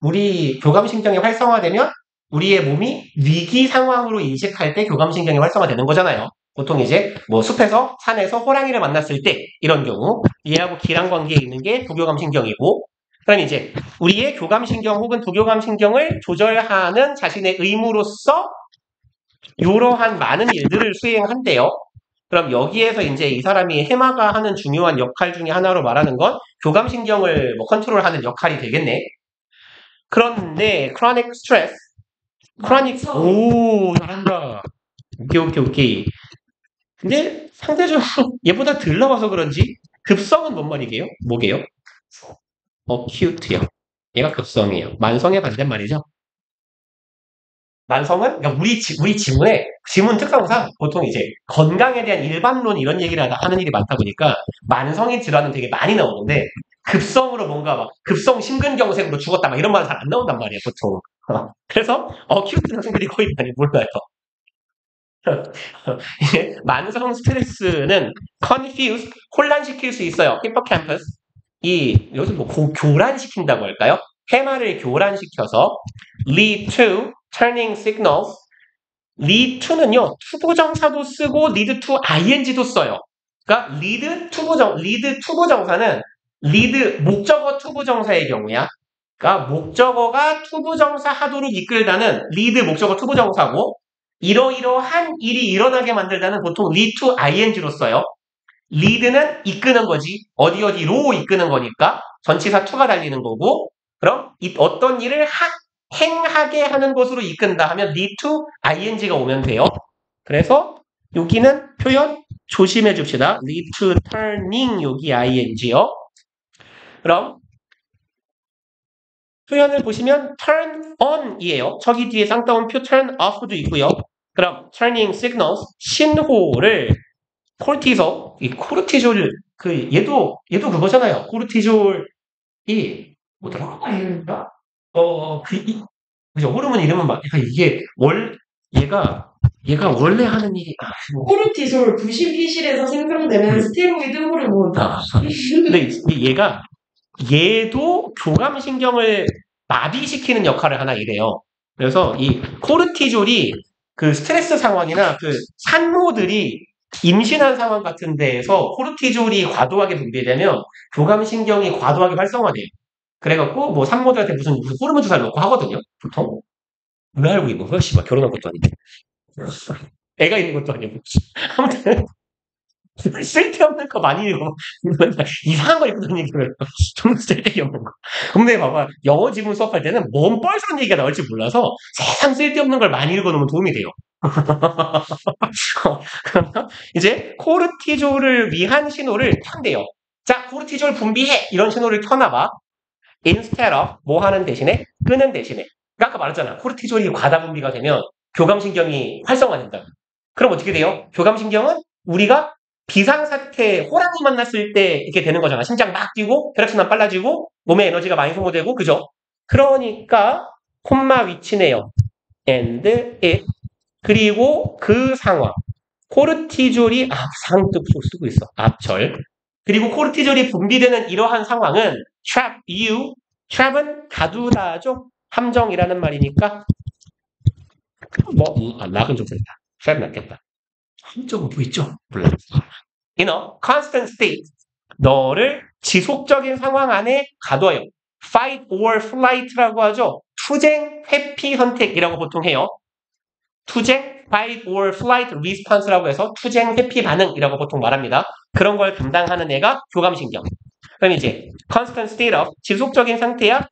우리 교감신경이 활성화되면 우리의 몸이 위기 상황으로 인식할 때 교감신경이 활성화되는 거잖아요. 보통 이제 뭐 숲에서 산에서 호랑이를 만났을 때 이런 경우 얘하고 기란 관계에 있는 게 부교감신경이고 그럼 이제 우리의 교감신경 혹은 부교감신경을 조절하는 자신의 의무로서 이러한 많은 일들을 수행한대요. 그럼 여기에서 이제 이 사람이 해마가 하는 중요한 역할 중에 하나로 말하는 건 교감신경을 뭐 컨트롤하는 역할이 되겠네. 그런데 chronic stress, 오 잘한다. 오케이. 근데 상대적으로 얘보다 덜 나와서 그런지 급성은 뭔 말이게요? 뭐게요? acute요. 얘가 급성이에요. 만성의 반대말이죠. 만성은 그러니까 우리 지문 특성상 보통 이제 건강에 대한 일반론 이런 얘기를 하는 일이 많다 보니까 만성의 질환은 되게 많이 나오는데 급성으로 뭔가 막 급성 심근경색으로 죽었다 막 이런 말은 잘 안 나온단 말이에요 보통. 그래서 어큐트 학생들이 거의 많이 몰라요. 이게 만성 스트레스는 confuse 혼란시킬 수 있어요. 히포캠퍼스 여기서 뭐 교란시킨다고 할까요? 해마를 교란시켜서 lead to turning signals. lead to는요, 투부정사도 쓰고 lead to ing도 써요. 그러니까 lead 투부정사는 lead 목적어 투부정사의 경우야. 그러니까 목적어가 투부정사 하도록 이끌다는 lead 목적어 투부정사고 이러이러한 일이 일어나게 만들다는 보통 lead to ing로 써요. lead는 이끄는 거지. 어디로 이끄는 거니까 전치사 to가 달리는 거고 그럼 어떤 일을 행하게 하는 것으로 이끈다 하면 lead to ing가 오면 돼요. 그래서 여기는 표현 조심해 줍시다. lead to turning 여기 ing요. 그럼 표현을 보시면 turn on이에요. 저기 뒤에 쌍따옴표 turn off도 있고요. 그럼 turning signals 신호를 코르티졸 얘도 그거잖아요. 코르티졸이 뭐더라? 이름인가? 그죠? 호르몬 이름은 그러니까 얘가 원래 하는 일이 코르티솔 부신피실에서 생성되는 스테로이드 호르몬. 근데 얘도 교감신경을 마비시키는 역할을 하나 이래요. 그래서 이 코르티졸이 그 스트레스 상황이나 그 산모들이 임신한 상황 같은 데에서 코르티졸이 과도하게 분비되면 교감신경이 과도하게 활성화돼요. 그래갖고 뭐 산모들한테 무슨 호르몬 주사를 놓고 하거든요. 보통. 왜 알고 있는 거야? 씨발 결혼한 것도 아닌데. 애가 있는 것도 아니고. 아무튼 쓸데없는 거 많이 읽어. 이상한 거 읽고 다니는 좀 쓸데없는 거. 근데 봐봐 영어 지문 수업할 때는 뭔 뻘소리 얘기가 나올지 몰라서 세상 쓸데없는 걸 많이 읽어놓으면 도움이 돼요. 그러면 이제 코르티졸을 위한 신호를 켠대요. 자, 코르티졸 분비해! 이런 신호를 켜놔봐. instead of 뭐 하는 대신에 끄는 대신에. 그러니까 아까 말했잖아. 코르티졸이 과다 분비가 되면 교감신경이 활성화된다. 그럼 어떻게 돼요? 교감신경은 우리가 비상사태, 호랑이 만났을 때 이렇게 되는 거잖아. 심장 막 뛰고 혈액순환 빨라지고 몸에 에너지가 많이 소모되고 그죠? 그러니까 콤마 위치네요. and it 그리고 그 상황. 코르티졸이 상뜻 쓰고 있어. 앞절. 그리고 코르티졸이 분비되는 이러한 상황은 trap은 가두다죠. 함정이라는 말이니까 락은 좀 그랬다. trap 낫겠다. 함정은 뭐 있죠? 몰라. constant state. 너를 지속적인 상황 안에 가둬요. fight or flight라고 하죠. 투쟁, 회피 선택이라고 보통 해요. 투쟁, fight or flight response라고 해서 투쟁, 회피 반응이라고 보통 말합니다. 그런 걸 담당하는 애가 교감신경. 그럼 이제 constant state of 지속적인 상태야.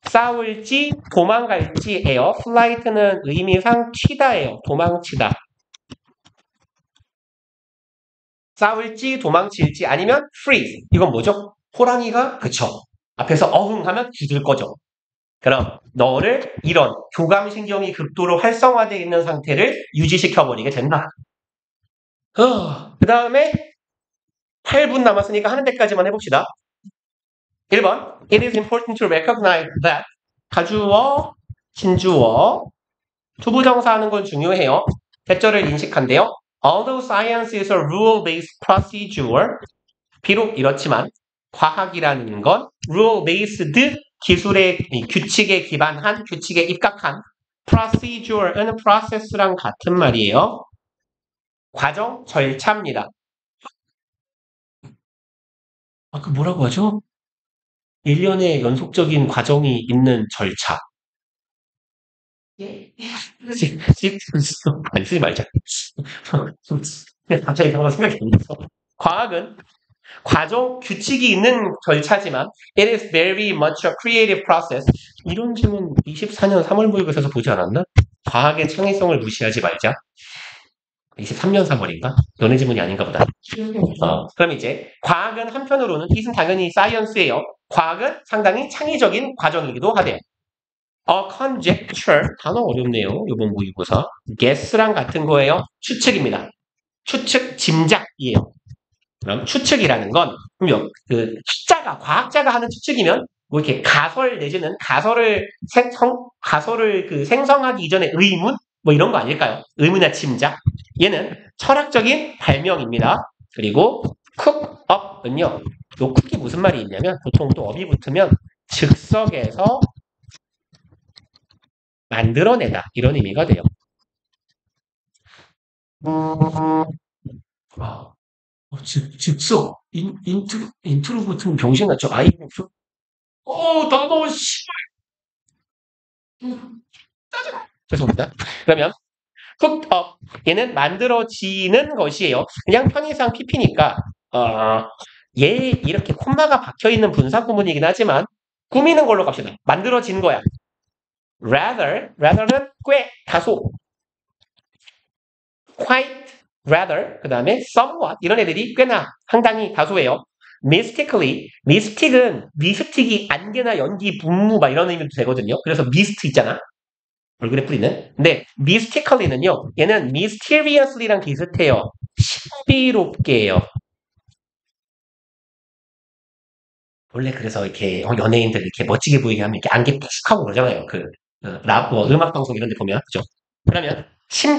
싸울지 도망갈지예요. flight는 의미상 튀다예요. 도망치다. 싸울지 도망칠지 아니면 freeze. 이건 뭐죠? 호랑이가 그쵸. 앞에서 어흥하면 뒤질 거죠. 그럼 너를 이런 교감신경이 극도로 활성화되어 있는 상태를 유지시켜버리게 된다. 그 다음에 8분 남았으니까 하는 데까지만 해봅시다. 1번 It is important to recognize that 가주어 신주어. 투부정사 하는 건 중요해요. 대절을 인식한대요. Although science is a rule-based procedure, 비록 이렇지만 과학이라는 건 rule-based 기술의 규칙에 기반한 규칙에 입각한 procedure는 process랑 같은 말이에요. 과정, 절차입니다. 그 뭐라고 하죠? 일련의 연속적인 과정이 있는 절차. 예? 아니, 쓰지 말자. 갑자기 잠깐 생각이 안 나서. 과학은 과정, 규칙이 있는 절차지만 it is very much a creative process. 이런 질문 24년 3월 모의고사에서 보지 않았나? 과학의 창의성을 무시하지 말자. 23년 3월인가? 너네 지문이 아닌가 보다. 그럼 이제 과학은 한편으로는 이는 당연히 사이언스예요. 과학은 상당히 창의적인 과정이기도 하대요. A conjecture 단어 어렵네요. 이번 모의고사. guess랑 같은 거예요. 추측입니다. 추측, 짐작이에요. 그럼 추측이라는 건 분명 그 숫자가 과학자가 하는 추측이면 뭐 이렇게 가설 내지는 가설을 생성하기 이전에 의문 뭐 이런 거 아닐까요? 의문이나 짐작. 얘는 철학적인 발명입니다. 그리고 cook-up은요. 요 cook이 무슨 말이 있냐면 보통 또 up이 붙으면 즉석에서 만들어내다 이런 의미가 돼요. 즉석 인트로 붙으면 병신 같죠? 아이 단어 씨발 죄송합니다. 그러면 cooked up 얘는 만들어지는 것이에요. 그냥 편의상 PP니까 얘 이렇게 콤마가 박혀있는 분사 구문이긴 하지만 꾸미는 걸로 갑시다. 만들어진 거야. rather는 꽤 다소 quite rather 그 다음에 somewhat 이런 애들이 꽤나 상당히 다소예요. mystic은 미스틱이 안개나 연기 분무 막 이런 의미도 되거든요. 그래서 미스트 있잖아. 얼굴에 뿌리는. 근데 mystically는요. 얘는 mysteriously랑 비슷해요. 신비롭게예요. 원래 그래서 이렇게 연예인들 이렇게 멋지게 보이게 하면 이렇게 안개 푹 하고 그러잖아요. 음악 방송 이런 데 보면 그죠? 그러면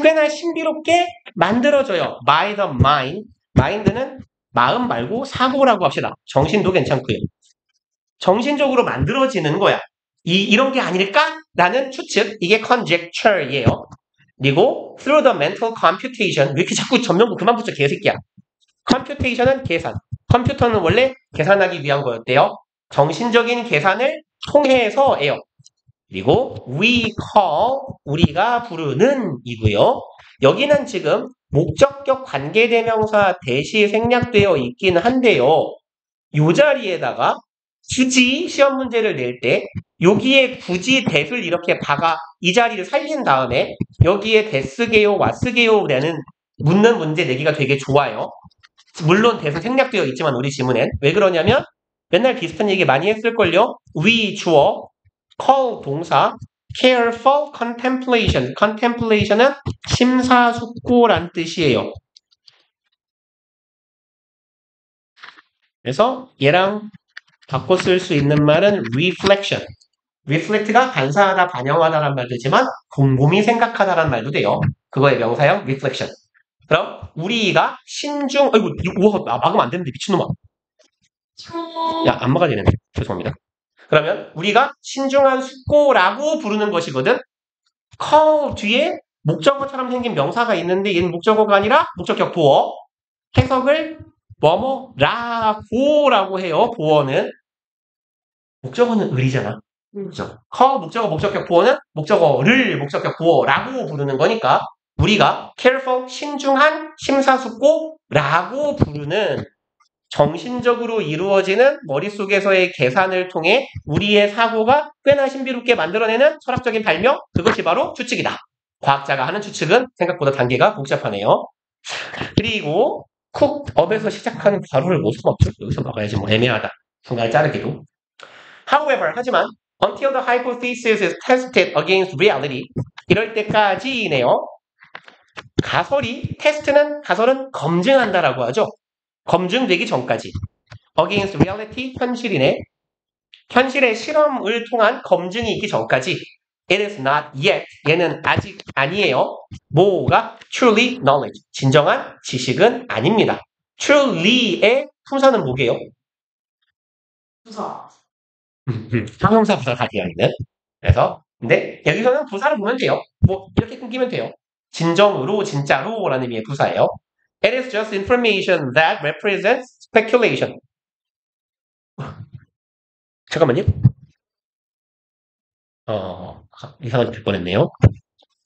꽤나 신비롭게 만들어져요. by the mind. mind는 마음 말고 사고라고 합시다. 정신도 괜찮고요. 정신적으로 만들어지는 거야. 이런 게 아닐까? 라는 추측. 이게 conjecture예요. 그리고 through the mental computation. 왜 이렇게 자꾸 전명구 그만 붙여 개새끼야. computation은 계산. 컴퓨터는 원래 계산하기 위한 거였대요. 정신적인 계산을 통해서예요. 그리고 we call 우리가 부르는 이고요. 여기는 지금 목적격 관계대명사 대시 생략되어 있긴 한데요. 이 자리에다가 굳이 시험 문제를 낼 때 여기에 굳이 that을 이렇게 박아 이 자리를 살린 다음에 여기에 that게요, what게요 라는 묻는 문제 내기가 되게 좋아요. 물론 that은 생략되어 있지만 우리 지문엔 왜 그러냐면 맨날 비슷한 얘기 많이 했을걸요. we 주어 call 동사, careful contemplation. contemplation은 심사숙고란 뜻이에요. 그래서 얘랑 바꿔 쓸 수 있는 말은 reflection. reflect가 반사하다, 반영하다란 말도 되지만 곰곰이 생각하다란 말도 돼요. 그거의 명사형 reflection. 그럼 우리가 아이고 우와 막으면 안 되는데 미친놈아. 야 안 막아야 되는데 죄송합니다. 그러면 우리가 신중한 숙고라고 부르는 것이거든. call 뒤에 목적어처럼 생긴 명사가 있는데 얘는 목적어가 아니라 목적격 보어. 해석을 뭐뭐라고라고 해요. 보어는. 목적어는 을이잖아. 그렇죠. call 목적격 보어는 목적어를 목적격 보어라고 부르는 거니까 우리가 careful 신중한 심사숙고라고 부르는 정신적으로 이루어지는 머릿속에서의 계산을 통해 우리의 사고가 꽤나 신비롭게 만들어내는 철학적인 발명, 그것이 바로 추측이다. 과학자가 하는 추측은 생각보다 단계가 복잡하네요. 그리고 cookup에서 시작하는 괄호를 못 써먹죠. 여기서 막아야지 뭐 애매하다. 순간을 자르기도. However, 하지만 until the hypothesis is tested against reality 이럴 때까지네요. 가설은 검증한다라고 하죠. 검증되기 전까지. against reality, 현실의 실험을 통한 검증이 있기 전까지 It is not yet. 얘는 아직 아니에요. 뭐가? Truly knowledge. 진정한 지식은 아닙니다. Truly의 품사는 뭐게요? 부사. 형용사 부사 사이야 있는. 그래서 근데 여기서는 부사를 보면 돼요. 뭐 이렇게 끊기면 돼요. 진정으로 진짜로라는 의미의 부사예요. It is just information that represents speculation. 잠깐만요. 이상하게 될 뻔했네요.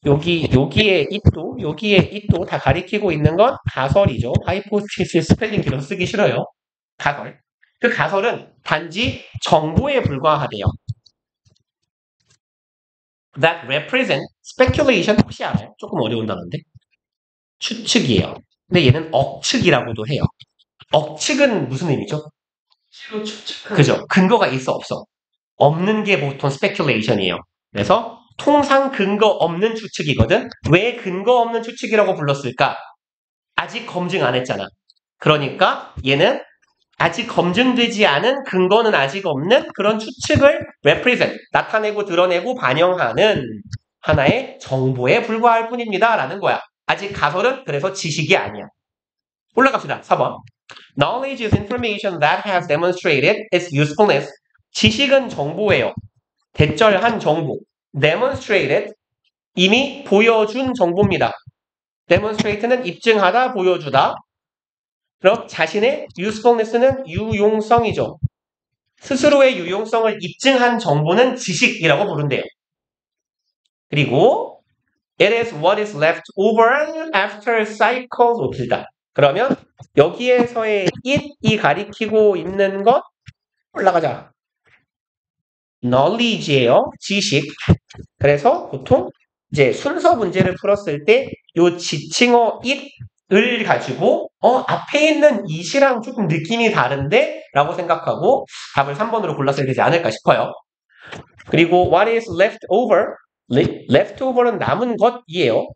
여기에 it도 다 가리키고 있는 건 가설이죠. 하이포테시스 스펠링 길어 쓰기 싫어요. 가설. 그 가설은 단지 정보에 불과하대요. That represent speculation 혹시 알아요? 조금 어려운 단어인데. 추측이에요. 근데 얘는 억측이라고도 해요. 억측은 무슨 의미죠? 시로 추측하는. 그죠? 근거가 있어 없어. 없는 게 보통 speculation이에요. 그래서 통상 근거 없는 추측이거든. 왜 근거 없는 추측이라고 불렀을까? 아직 검증 안 했잖아. 그러니까 얘는 아직 검증되지 않은 근거는 아직 없는 그런 추측을 represent, 나타내고 드러내고 반영하는 하나의 정보에 불과할 뿐입니다. 라는 거야. 아직 가설은 그래서 지식이 아니야. 올라갑시다. 4번. Knowledge is information that has demonstrated its usefulness. 지식은 정보예요. 대절한 정보. Demonstrated, 이미 보여준 정보입니다. Demonstrate는 입증하다, 보여주다. 그럼 자신의 usefulness는 유용성이죠. 스스로의 유용성을 입증한 정보는 지식이라고 부른대요. 그리고 it is what is left over after cycles. 길다. 그러면 여기에서의 it이 가리키고 있는 것 올라가자. knowledge예요. 지식. 그래서 보통 이제 순서 문제를 풀었을 때 요 지칭어 it을 가지고 앞에 있는 it이랑 조금 느낌이 다른데? 라고 생각하고 답을 3번으로 골랐어야 되지 않을까 싶어요. 그리고 what is left over? left over는 남은 것이에요.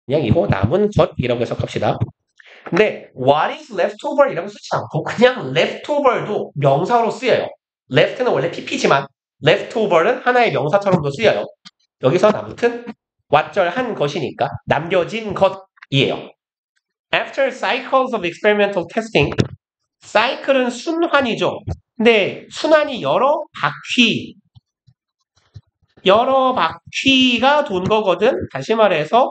그냥 이거 남은 것이라고 해석합시다. 근데 what is left over 이라고 쓰지 않고 그냥 left over도 명사로 쓰여요. left는 원래 pp지만 left over는 하나의 명사처럼도 쓰여요. 여기서는 아무튼 왓절한 것이니까 남겨진 것이에요. After cycles of experimental testing, cycle은 순환이죠. 근데 순환이 여러 바퀴가 돈 거거든. 다시 말해서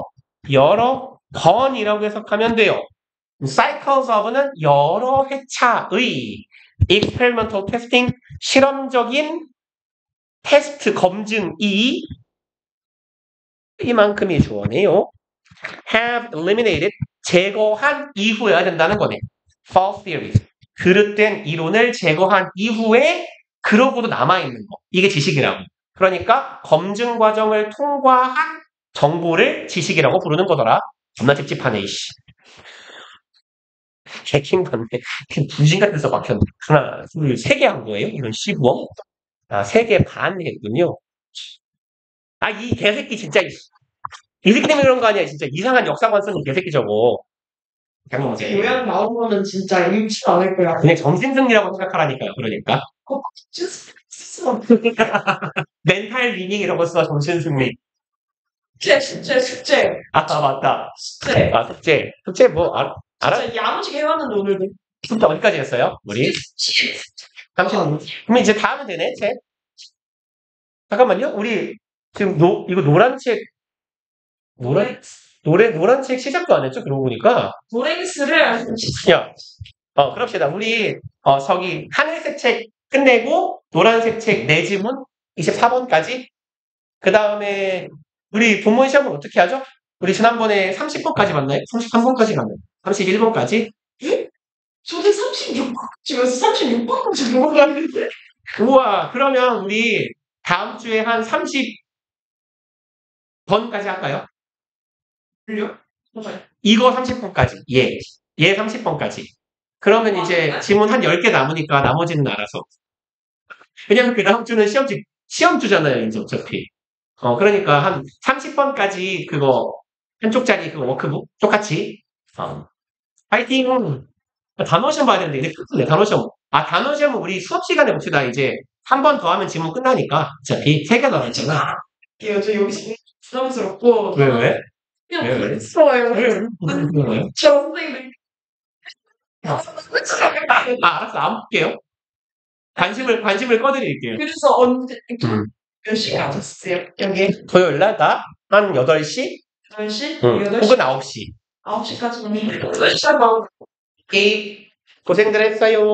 여러 번이라고 해석하면 돼요. cycles of는 여러 회차의 experimental testing, 실험적인 테스트 검증이 이만큼이 주어네요. have eliminated, 제거한 이후여야 된다는 거네. false theories, 그릇된 이론을 제거한 이후에 그러고도 남아있는 거. 이게 지식이라고. 그러니까 검증 과정을 통과한 정보를 지식이라고 부르는 거더라. 겁나 찝찝하네, 이씨. 개킹 건데, 부진 같은 데서 막혔네. 하나, 둘, 3개 한 거예요? 이런 시부엄? 3개 반 했군요. 이 개새끼 진짜, 이 새끼 때문에 그런 거 아니야. 진짜 이상한 역사관 쓰는 개새끼 저거. 요양 나오면은 진짜 읽지 않을 거야. 그냥 정신승리라고 생각하라니까요. 그러니까. 멘탈 리닝이라고 써, 정신승리. 숙제. 맞다. 숙제. 숙제. 숙제 뭐, 알아? 진짜 야무지게 해왔는데, 오늘도. 숙제 어디까지 했어요? 우리? 30분. 그럼 이제 다 하면 되네, 책. 잠깐만요. 우리, 지금 이거 노란 책, 노란 책 시작도 안 했죠? 그러고 보니까. 노랭스를 야, 그럽시다. 우리, 저기, 하늘색 책 끝내고, 노란색 책 내지문 24번까지. 그 다음에, 우리 본문 시험은 어떻게 하죠? 우리 지난번에 30번까지 봤나요? 33번까지 갔나요? 31번까지? 저도 36번 집에서 36번까지 넘어갔는데. 우와, 그러면 우리 다음 주에 한 30번까지 할까요? 들려? 이거 30번까지. 얘 30번까지. 그러면 이제 지문 한 10개 남으니까 나머지는 알아서. 왜냐면 그 다음 주는 시험 주잖아요, 이제 어차피. 그러니까 한 30번까지 그거 한쪽짜리 그거 워크북 똑같이. 파이팅! 단어 시험 봐야 되는데, 이제 끝이네, 단어 시험. 아, 단어 제목 우리 수업 시간에 봅시다. 이제 한 번 더 하면 지문 끝나니까. 어차피 3개 더 했잖아. 저 여기서 부담스럽고. 왜, 왜? 그냥 왜? 부담스러워요. 왜? 저 선생님. 아, 알았어. 안 볼게요. 관심을 꺼드릴게요. 그래서 언제, 몇 시에 음. 앉았어요? 여기 토요일 날 나 한 8시? 8시? 응. 8시? 혹은 9시. 9시까지 오는 8시 반. 고생들 했어요.